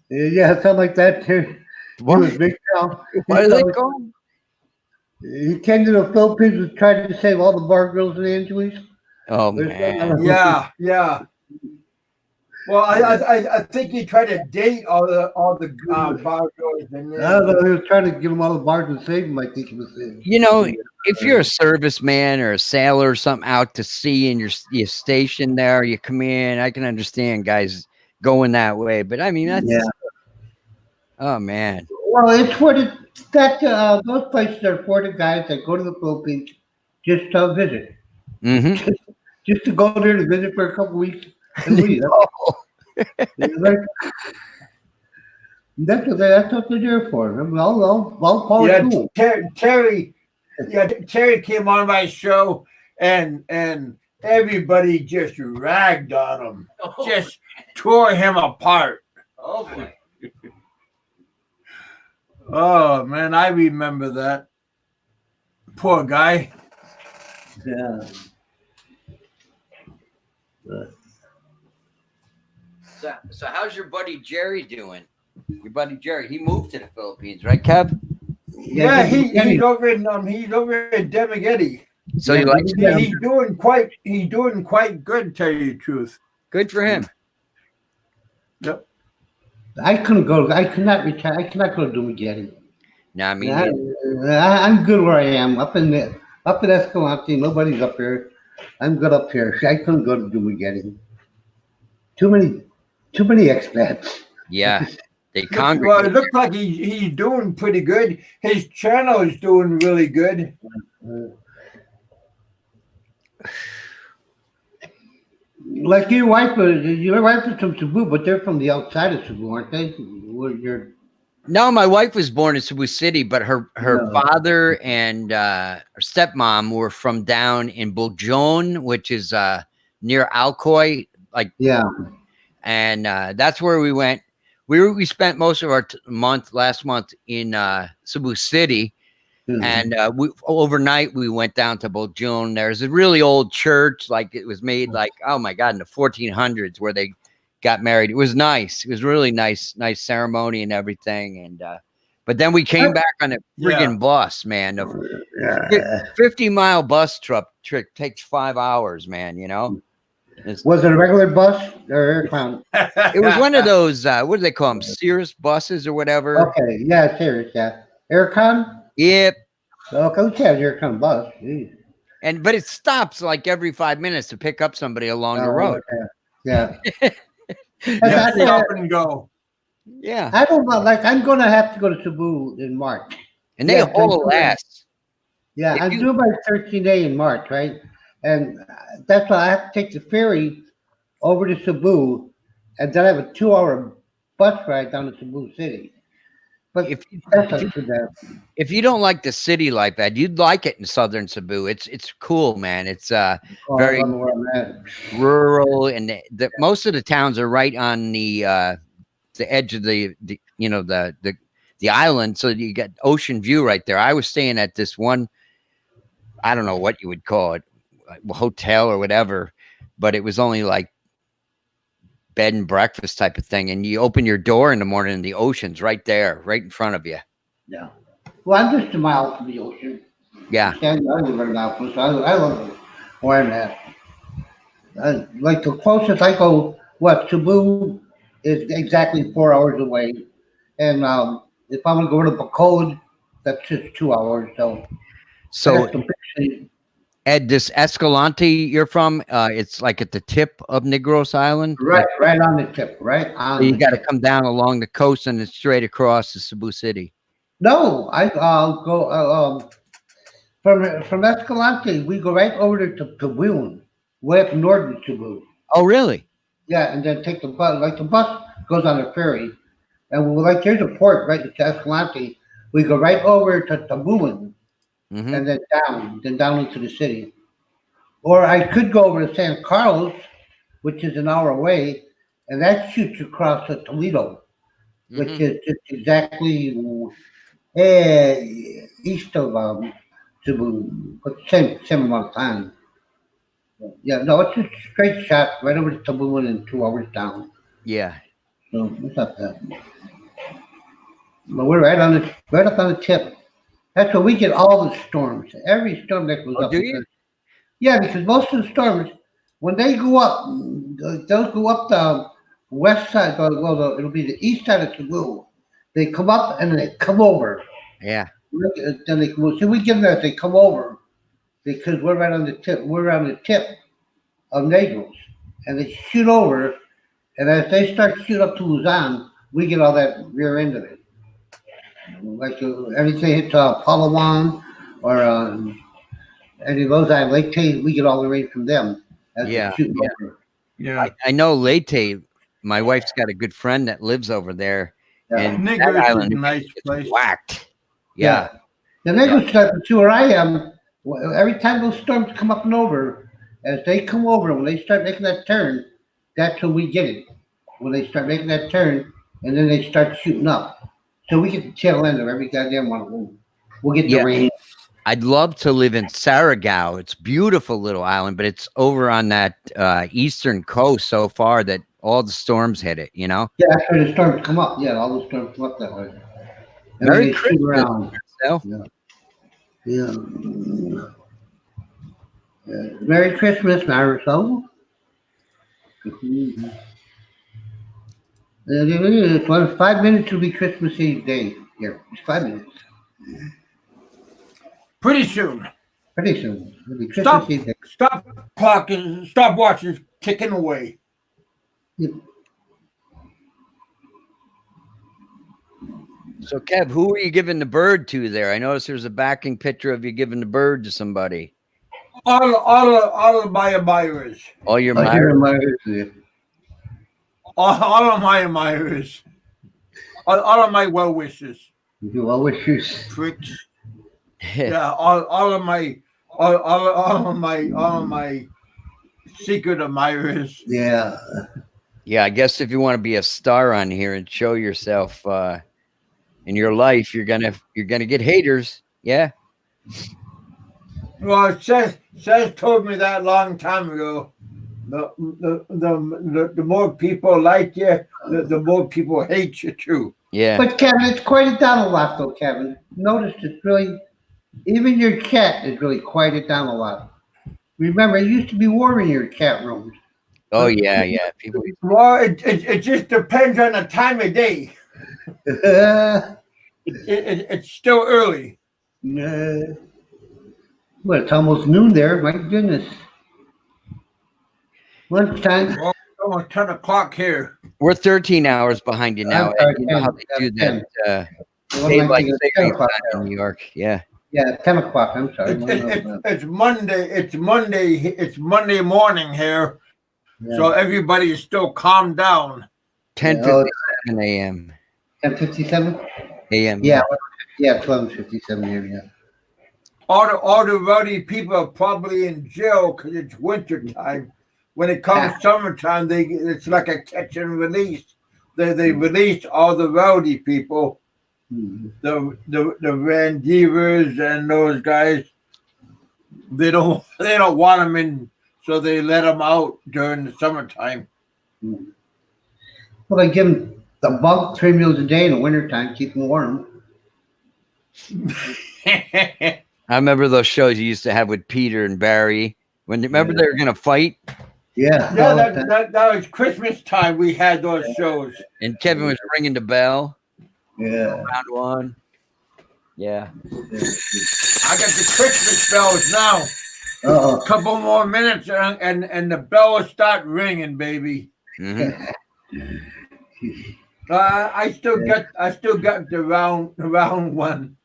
Yeah, something like that too. What? He was MGTOW. What do they call him? He came to the Philippines and tried to save all the bar girls in Angeles. Oh man. Yeah. Well, I think he tried to date all the bar girls. He was trying to give them all the bars and save them. I think he was saying. If you're a serviceman or a sailor or something out to sea and you're stationed there, you come in. I can understand guys going that way, but I mean that's. Yeah. Oh man. Well, it's for those places are for the guys that go to the Philippines just to visit. Mm-hmm. Just to go there to visit for a couple weeks and leave. That's what they're there for. Terry came on my show and everybody just ragged on him, just tore him apart. Oh boy. Oh man, I remember that. Poor guy. Yeah. So how's your buddy Jerry doing? Your buddy Jerry, he moved to the Philippines, right, Kev? Yeah, Did you get he's it? over in Demigeti. So Yeah, you did like you He, get him? he's doing quite good, tell you the truth. good for him. Yep. I couldn't go. I could not retire. I cannot go to Dumageddon. Nah, I mean, I'm good where I am. Up in Escalante, nobody's up here. I'm good up here. I couldn't go to Dumageddon. Too many, too many expats. yeah, they Well, it congregate. looks like he's doing pretty good. His channel is doing really good. Uh, Like your wife is from Cebu, but they're from the outside of Cebu, aren't they? You're, No, my wife was born in Cebu City, but her no. father and her stepmom were from down in Buljon, which is near Alcoy, like, Yeah. and that's where we went. We spent most of our last month in Cebu City, and we overnight we went down to Buljon. There's a really old church, like it was made like, oh my god, in the 1400s, where they got married. It was nice. It was really nice ceremony and everything. And but then we came back on a friggin' bus, man. A Yeah. 50-mile bus trip takes 5 hours, man. You know, Was it a regular bus or aircon? it was one of those what do they call them, Cirrus buses or whatever. Okay, yeah, serious, yeah. Aircon? Yep. Okay, we can't have aircon bus. Jeez. But it stops like every 5 minutes to pick up somebody along the Oh, road. okay. Yeah. Yeah, stop and go. Yeah, I don't know. Like, I'm going to have to go to Cebu in March. and they Yeah, haul ass. Yeah, If I'm you- due my 13th day in March, right? And that's why I have to take the ferry over to Cebu, and then I have a 2-hour bus ride down to Cebu City. But If that's if you, not too bad. if you don't like the city like that, you'd like it in southern Cebu. It's cool, man. It's Oh, I very don't know where I'm at. rural, and most of the towns are right on the edge of the you know the island, so you get ocean view right there. I was staying at this one, I don't know what you would call it, hotel or whatever, but it was only like bed and breakfast type of thing, and you open your door in the morning and the ocean's right there, right in front of you. Yeah. Well, I'm just a mile from the ocean. Yeah. I live in Annapolis. I love where I'm at. Like the closest I go, what, Cebu is exactly 4 hours away. And if I'm going to go to Bacolod, that's just 2 hours. So I So got some pictures. Ed, this Escalante you're from, it's like at the tip of Negros Island. Right, right on the tip, right So on you the got to tip. come down along the coast and it's straight across to Cebu City. No, I'll go from Escalante. We go right over to Tabuon, way up north of Cebu. Oh, really? Yeah, and then take the bus. Like the bus goes on a ferry, and we're like there's a port right to Escalante. We go right over to Tabuon Hmm. and then down into the city. Or I could go over to San Carlos, which is an hour away, and that shoots across to Toledo, which Hmm. is just exactly east of Cebu, but same amount of time. Yeah, no, it's just a straight shot right over to Cebu in 2 hours down. Yeah. So it's not that. But we're right up on the tip. That's where we get all the storms. Every storm that goes Oh, up. do you? Yeah, because most of the storms, when they go up, they'll go up the west side. It'll be the east side of Cebu. They come up and they come over. Yeah. Then they come over. So we give them that they come over because we're right on the tip. We're on the tip of Negros, and they shoot over. And as they start shooting up to Luzon, we get all that rear end of it. Like anything hits Palawan or any of those Lake Tay, we get all the rain from them as they Yeah. shoot Yeah. over. Yeah. I know Leyte, my wife's got a good friend that lives over there, Yeah. and that Negros is island a nice gets place. whacked. Yeah. The Negros see where I am. Every time those storms come up and over, as they come over, when they start making that turn, that's when we get it. When they start making that turn, and then they start shooting up. So we get the tail end of every goddamn one of them. We'll get the Yeah. rain. I'd love to live in Saragao. It's a beautiful little island, but it's over on that eastern coast so far that all the storms hit it, you know? Yeah, that's where the storms come up. Yeah, all the storms come up that way. And Merry then they shoot Christmas, around. Marcel. Yeah. Merry Christmas, Marisol. Well, 5 minutes will be Christmas Eve day. Here, it's 5 minutes. Pretty soon. Pretty soon. It'll be Christmas Eve day. Stop clocking. Stop watching. Ticking away. Yep. So, Kev, who are you giving the bird to there? I noticed there's a backing picture of you giving the bird to somebody. All of my admirers. All your I'll give admirers? her my All of my admirers. All of my well wishers. You well wishes. Pricks. Yeah, all of my secret admirers. Yeah. Yeah, I guess if you want to be a star on here and show yourself in your life, you're gonna get haters. Yeah. Well, Seth told me that a long time ago. The more people like you, the more people hate you too. Yeah. But Kevin, it's quieted down a lot though, Kevin. Notice it's really, even your cat is really quieted down a lot. Remember, it used to be warm in your cat rooms. Oh yeah, yeah. People. Well, it just depends on the time of day. It's still early. Well, it's almost noon there. My goodness. Lunchtime. Well, it's almost 10 o'clock here. We're 13 hours behind you now. I'm sorry, You know how they do 10. that What am I daylight thinking? savings 10 o'clock time in New York. Yeah. Yeah, 10 o'clock. I'm sorry. It's Monday. It's Monday morning here. Yeah. So everybody is still calmed down. 10:57 a.m. 10:57? a.m. Yeah, 12:57 here, yeah. All the rowdy people are probably in jail because it's winter time. When it comes summertime, it's like a catch and release. They release all the rowdy people, the Randivers and those guys. They don't want them in, so they let them out during the summertime. Well, they give them the bunk 3 meals a day in the wintertime, keep them warm. I remember those shows you used to have with Peter and Barry. Remember they were going to fight? Yeah. That was Christmas time. We had those shows. And Kevin was ringing the bell. Yeah. Round one. Yeah. I got the Christmas bells now. Uh-oh. A couple more minutes and the bell will start ringing, baby. Mm-hmm. I still got the round one.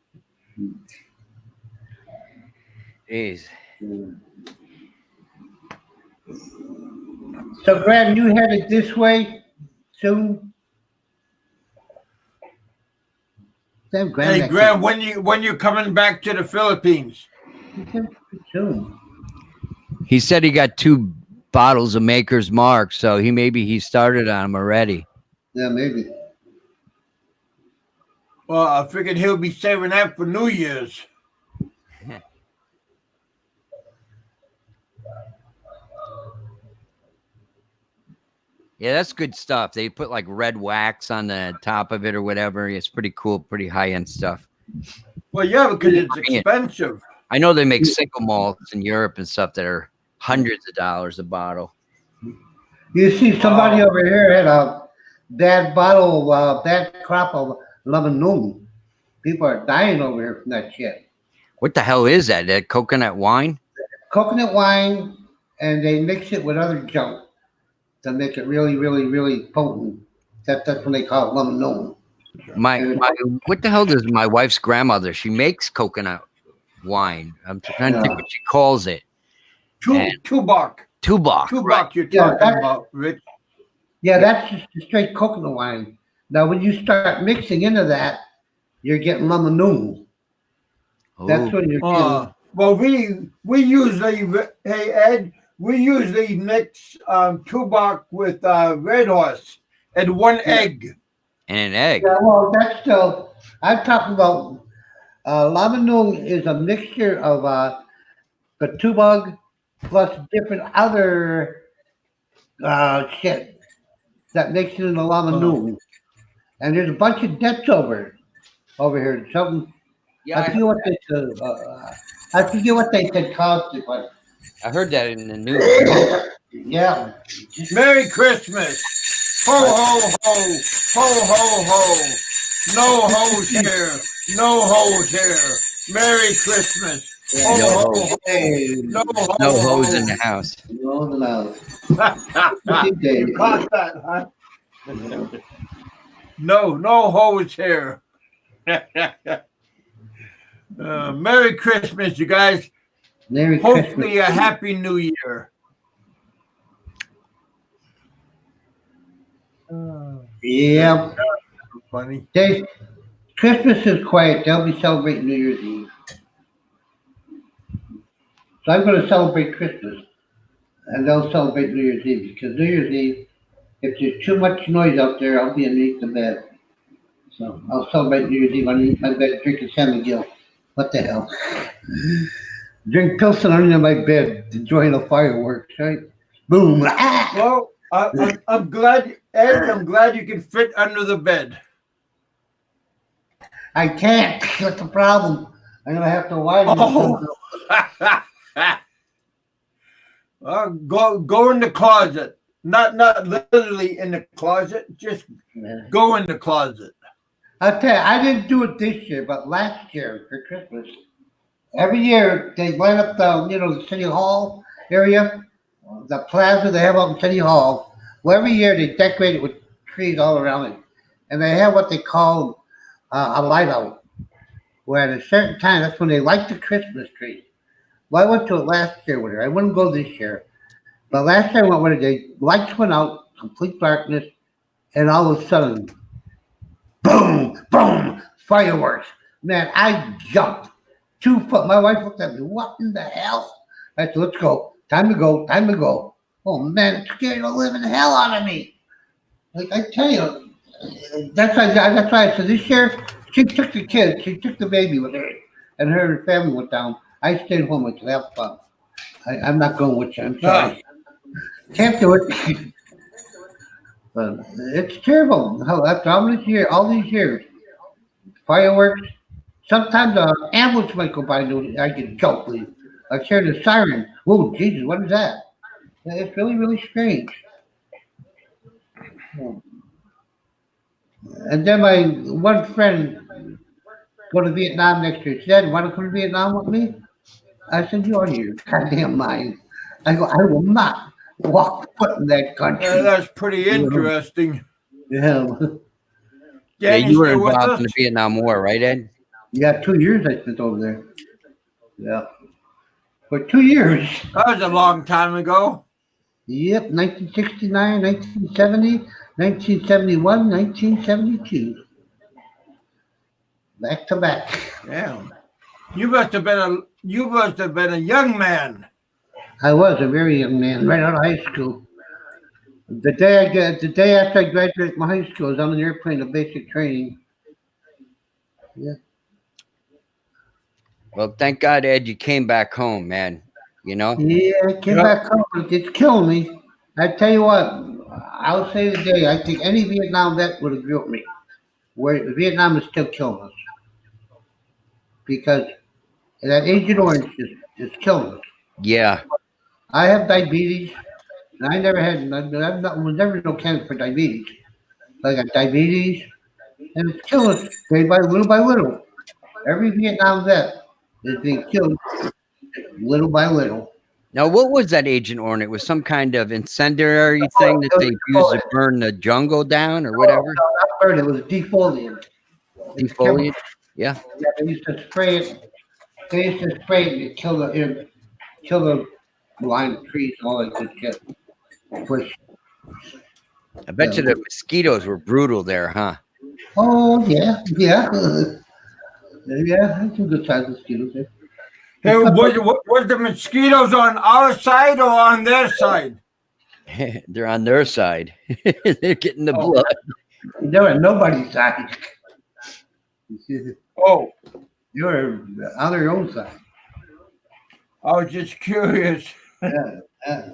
Jeez. So, Brad, you headed this way soon? Hey, Graham, when you coming back to the Philippines? Soon. He said he got 2 bottles of Maker's Mark, so he started on them already. Yeah, maybe. Well, I figured he'll be saving that for New Year's. Yeah, that's good stuff. They put like red wax on the top of it or whatever. It's pretty cool, pretty high-end stuff. Well, yeah, because it's expensive. I know they make single malts in Europe and stuff that are hundreds of dollars a bottle. You see, somebody over here had a bad crop of lemon. People are dying over here from that shit. What the hell is that? That coconut wine? Coconut wine, and they mix it with other junk to make it really, really, really potent. That's what they call it, lemon. What the hell does my wife's grandmother? She makes coconut wine. I'm trying to think what she calls it. Tubac. Right. You're talking about, Rich. Yeah, that's just a straight coconut wine. Now, when you start mixing into that, you're getting lemon. That's when you're getting. Well, we usually, hey Ed, we usually mix Tubac with Red Horse and one egg. And an egg. Yeah, well, that's still I'm talking about Lama Nung is a mixture of Batubug plus different other shit that makes it in the Lama Nung. And there's a bunch of debts over here. Something Yeah, I forget what they I forget what they said cost it, but I heard that in the news. yeah. Merry Christmas. Ho, ho, ho. Ho, ho, ho. No hoes here. No hoes here. Merry Christmas. Ho, No ho, hose. ho. Hey, No ho, No ho. hose in the house. roll them out. You caught that, huh? No hoes here. Merry Christmas, you guys. Merry Hopefully, Christmas. a Happy New Year. Yeah. Funny. Christmas is quiet. They'll be celebrating New Year's Eve. So I'm going to celebrate Christmas, and they'll celebrate New Year's Eve because New Year's Eve, if there's too much noise out there, I'll be underneath the bed. So I'll celebrate New Year's Eve underneath my bed drinking San Miguel. What the hell? Drink Pilsen under my bed, enjoying the fireworks, right? Boom! Ah! Well, I'm glad, Ed. I'm glad you can fit under the bed. I can't. That's the problem. I'm gonna have to widen Oh. Go in the closet. Not literally in the closet. Just it. go in the closet. I'll tell you, I didn't do it this year, but last year for Christmas, every year they light up the City Hall area, the plaza they have out in City Hall. Well, every year they decorate it with trees all around it, and they have what they call a light out. Where at a certain time, that's when they light the Christmas tree. Well, I went to it last year with her. I wouldn't go this year, but last year I went with her. The lights went out, complete darkness, and all of a sudden, boom, boom, fireworks. Man, I jumped 2 foot. My wife looked at me. What in the hell? I said, let's go. Time to go. Time to go. Oh man, it scared the living hell out of me. Like I tell you, that's why I said this year she took the kids, she took the baby with her, and her and family went down. I stayed home with to have fun. I'm not going with you. I'm sorry. Can't do it. But it's terrible. How after all these years, fireworks. Sometimes an ambulance might go by and I get joked. I hear the siren. Oh Jesus, what is that? It's really, really strange. And then my one friend go to Vietnam next year. She said, "Want to come to Vietnam with me?" I said, "You're on your goddamn mind." I go, "I will not walk foot in that country." That's pretty interesting. Yeah, Yeah, Danny you were still with involved us? in the Vietnam War, right, Ed? yeah. 2 years I spent over there. Yeah, for 2 years. That was a long time ago. Yep, 1969, 1970, 1971, 1972. Back to back. Damn. You must have been a young man. I was a very young man, right out of high school. The day after I graduated from high school, I was on an airplane to basic training. Yeah, Well, thank God, Ed, you came back home, man. You know? yeah. I came Yep. back home. It's killing me. I tell you what, I'll say today, I think any Vietnam vet would agree with me. Where Vietnam is still killing us because that Agent Orange is killing us. Yeah. I have diabetes, and I never had. Was never no candidate for diabetes. I got diabetes, and it's killing us day by little. Every Vietnam vet is being killed little by little. Now, what was that Agent Orange? It was some kind of incendiary thing that It they was used to burn the jungle down or whatever? not burn, it was defoliant. It's a chemical. Defoliant? Yeah. Yeah, they used to spray it. They used to spray it to kill the blind trees and all that good shit. Push. I bet you the mosquitoes were brutal there, huh? Oh yeah, yeah, yeah. That's some good sized mosquitoes there. Hey, was the mosquitoes on our side or on their side? They're on their side. They're getting the Oh. blood. They were on nobody's side. Oh, You're on your own side. I was just curious. Yeah, yeah.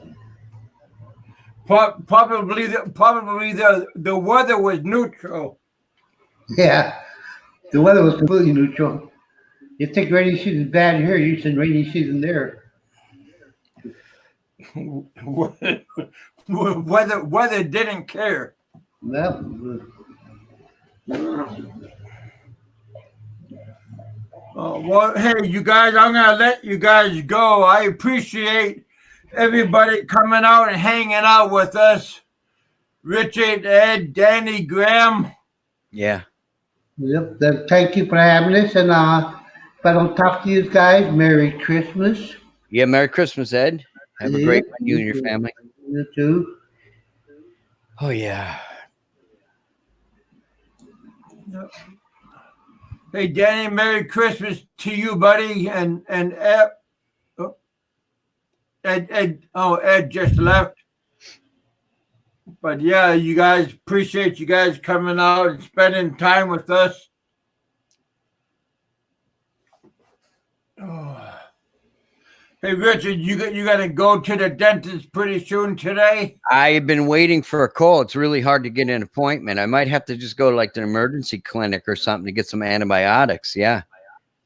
Probably the weather was neutral. Yeah. The weather was completely neutral. You think rainy season's bad here, you said rainy season there. Weather didn't care. Well, Well, hey, you guys, I'm gonna let you guys go. I appreciate everybody coming out and hanging out with us. Richard, Ed, Danny, Graham. Yeah. yep. Then thank you for having us. And if I don't talk to you guys, Merry Christmas. Yeah. Merry Christmas, Ed. Have a great Yep. one, you and your family. You too. Oh yeah. Hey, Danny, Merry Christmas to you, buddy, and Ed. Ed just left. But yeah, you guys appreciate you guys coming out and spending time with us. Oh. Hey, Richard, you got to go to the dentist pretty soon today. I've been waiting for a call. It's really hard to get an appointment. I might have to just go to like the emergency clinic or something to get some antibiotics. Yeah.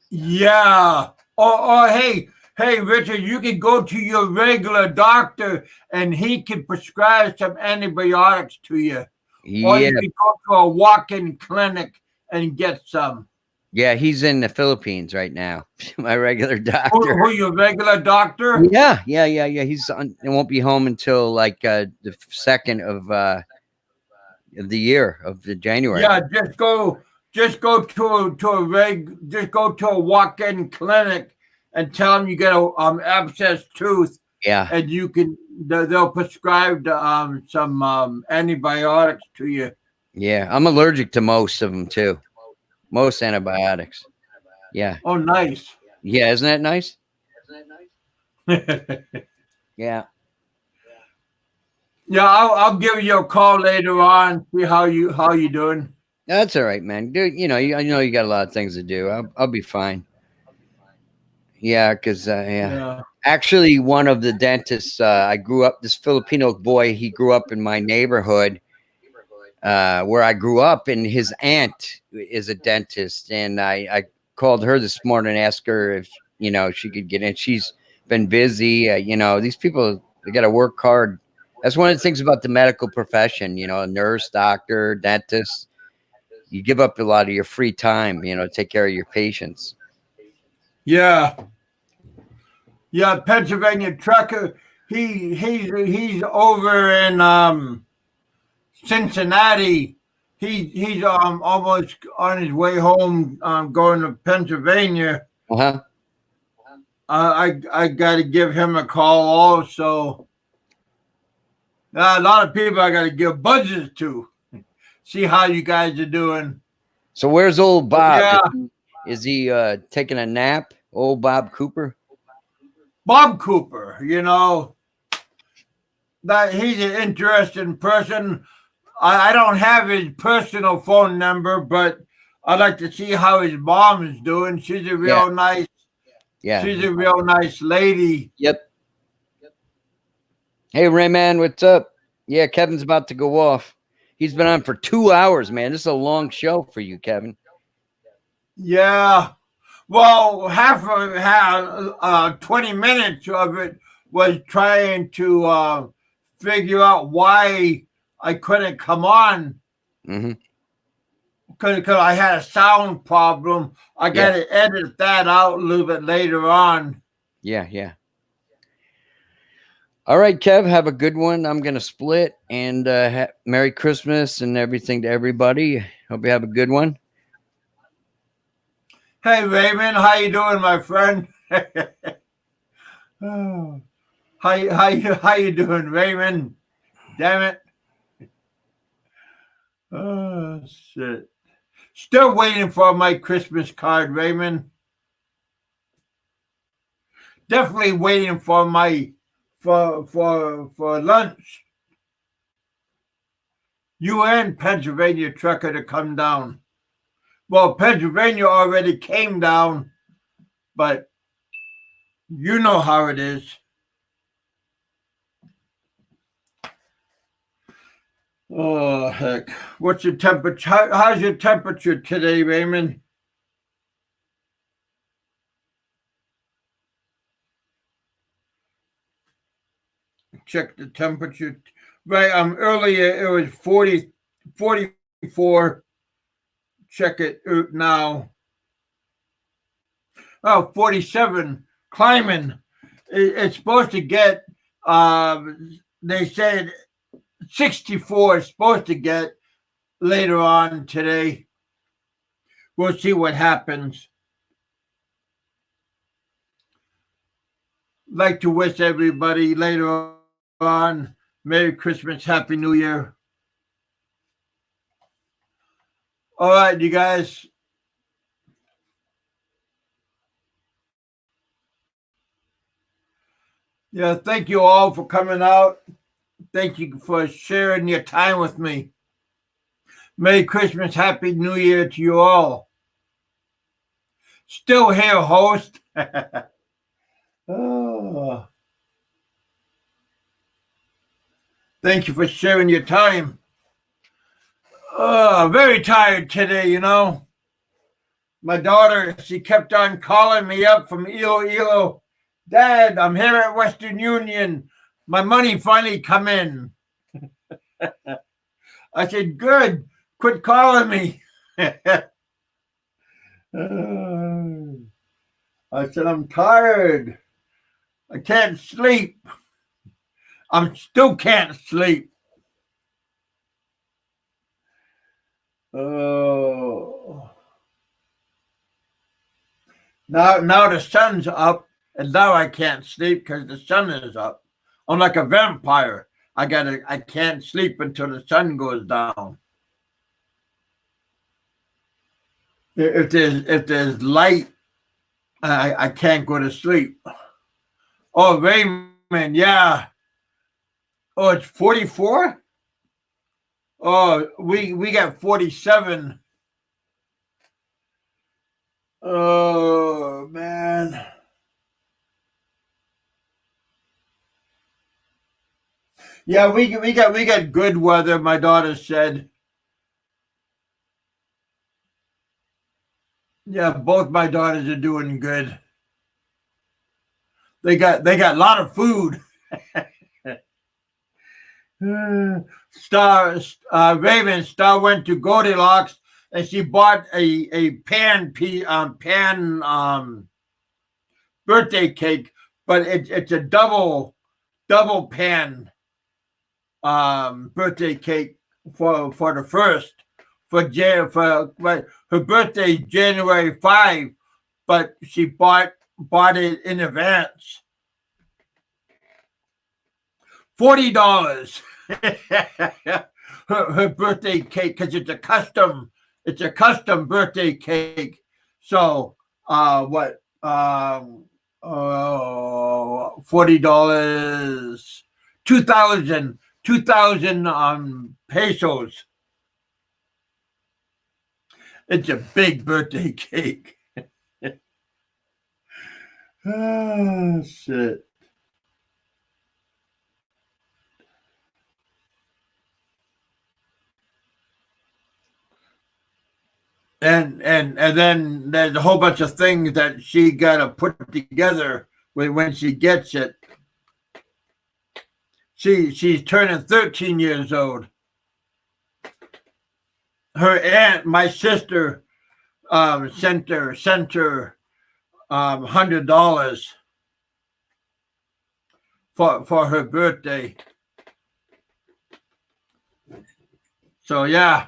Yeah. Hey, Richard, you can go to your regular doctor and he can prescribe some antibiotics to you. Or Yeah. you can go to a walk-in clinic and get some. Yeah. He's in the Philippines right now. My regular doctor. Who your regular doctor? Yeah. He's it won't be home until like the 2nd of the year of the January. Yeah, just go to a walk-in clinic and tell them you get a abscess tooth. Yeah. And they'll prescribe some antibiotics to you. Yeah. I'm allergic to most of them too. Most antibiotics. Yeah. Oh, nice. Yeah. Isn't that nice? Yeah. Yeah, I'll give you a call later on. See how you doing. That's all right, man. Dude, I know you got a lot of things to do. I'll be fine. Yeah, because Yeah. actually, one of the dentists I grew up, this Filipino boy, he grew up in my neighborhood where I grew up, and his aunt is a dentist, and I called her this morning and asked her if she could get in. She's been busy. These people, they got to work hard. That's one of the things about the medical profession. A nurse, doctor, dentist. You give up a lot of your free time, to take care of your patients. Yeah. Yeah, Pennsylvania trucker. He's over in Cincinnati. He's almost on his way home, going to Pennsylvania. Uh-huh. I got to give him a call also. A lot of people I got to give buzzes to. See how you guys are doing. So where's old Bob? Yeah. Is he taking a nap? Old Bob Cooper? Bob Cooper, that he's an interesting person. I don't have his personal phone number, but I'd like to see how his mom is doing. She's a real nice. Yeah. She's a real nice lady. Yep. Hey, Rayman, what's up? Yeah, Kevin's about to go off. He's been on for 2 hours, man. This is a long show for you, Kevin. Yeah. Well, 20 minutes of it was trying to figure out why I couldn't come on. Mm-hmm. Because I had a sound problem. I got to edit that out a little bit later on. Yeah. All right, Kev, have a good one. I'm going to split, and Merry Christmas and everything to everybody. Hope you have a good one. Hey, Raymond, how you doing, my friend? How you doing, Raymond? Damn it. Oh, shit. Still waiting for my Christmas card, Raymond. Definitely waiting for my for lunch. You and Pennsylvania trucker to come down. Well, Pennsylvania already came down, but you know how it is. Oh, heck. What's your temperature? How's your temperature today, Raymond? Check the temperature. Right, earlier it was 40, 44. Check it now. Oh, 47. Climbing. It's supposed to get, they said 64 is supposed to get later on today. We'll see what happens. Like to wish everybody later on Merry Christmas, Happy New Year. All right, you guys. Yeah, thank you all for coming out. Thank you for sharing your time with me. Merry Christmas, Happy New Year to you all. Still here, host. Oh. Thank you for sharing your time. Oh, very tired today, you know. My daughter, she kept on calling me up from Iloilo. Dad, I'm here at Western Union. My money finally come in. I said, good. Quit calling me. I said, I'm tired. I can't sleep. I still can't sleep. Oh. Now the sun's up, and now I can't sleep because the sun is up. I'm like a vampire. I can't sleep until the sun goes down. If there's light, I can't go to sleep. Oh, Raymond, yeah. Oh, it's 44? Oh, we got 47. Oh, man. Yeah, we got good weather, my daughter said. Yeah, both my daughters are doing good. They got a lot of food. Raven Star went to Goldilocks and she bought a pan birthday cake, but it's a double pan birthday cake for the first for her birthday January 5, but she bought it in advance. $40. her birthday cake because it's a custom birthday cake. So what $40, 2,000 pesos. It's a big birthday cake. Oh shit. And then there's a whole bunch of things that she got to put together when she gets it. She's turning 13 years old. Her aunt, my sister, sent her $100 for her birthday. So yeah.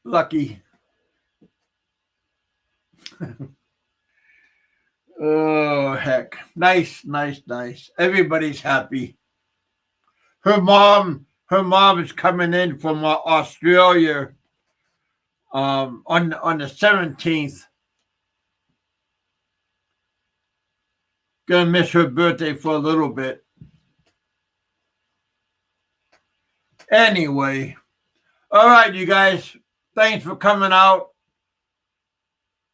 Lucky. Oh heck. Nice. Everybody's happy. Her mom is coming in from Australia on the 17th. Gonna miss her birthday for a little bit. Anyway, all right, you guys. Thanks for coming out.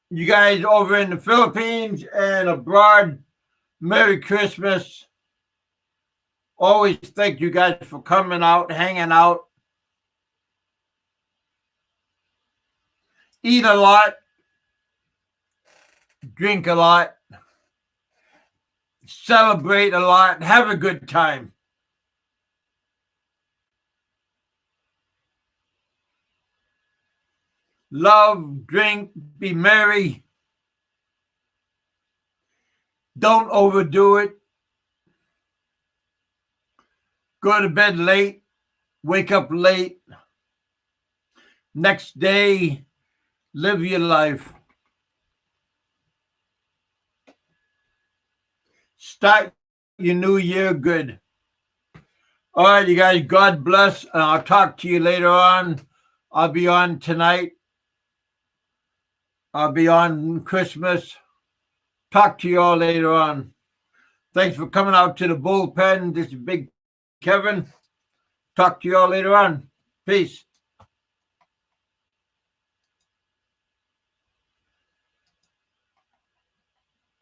You guys over in the Philippines and abroad, Merry Christmas. Always thank you guys for coming out, hanging out. Eat a lot, drink a lot, celebrate a lot, have a good time. Love, drink, be merry. Don't overdo it. Go to bed late, wake up late. Next day, live your life. Start your new year good. All right, you guys, God bless, and I'll talk to you later on. I'll be on tonight. I'll be on Christmas. Talk to you all later on. Thanks for coming out to the bullpen. This is Big Kevin. Talk to you all later on. Peace.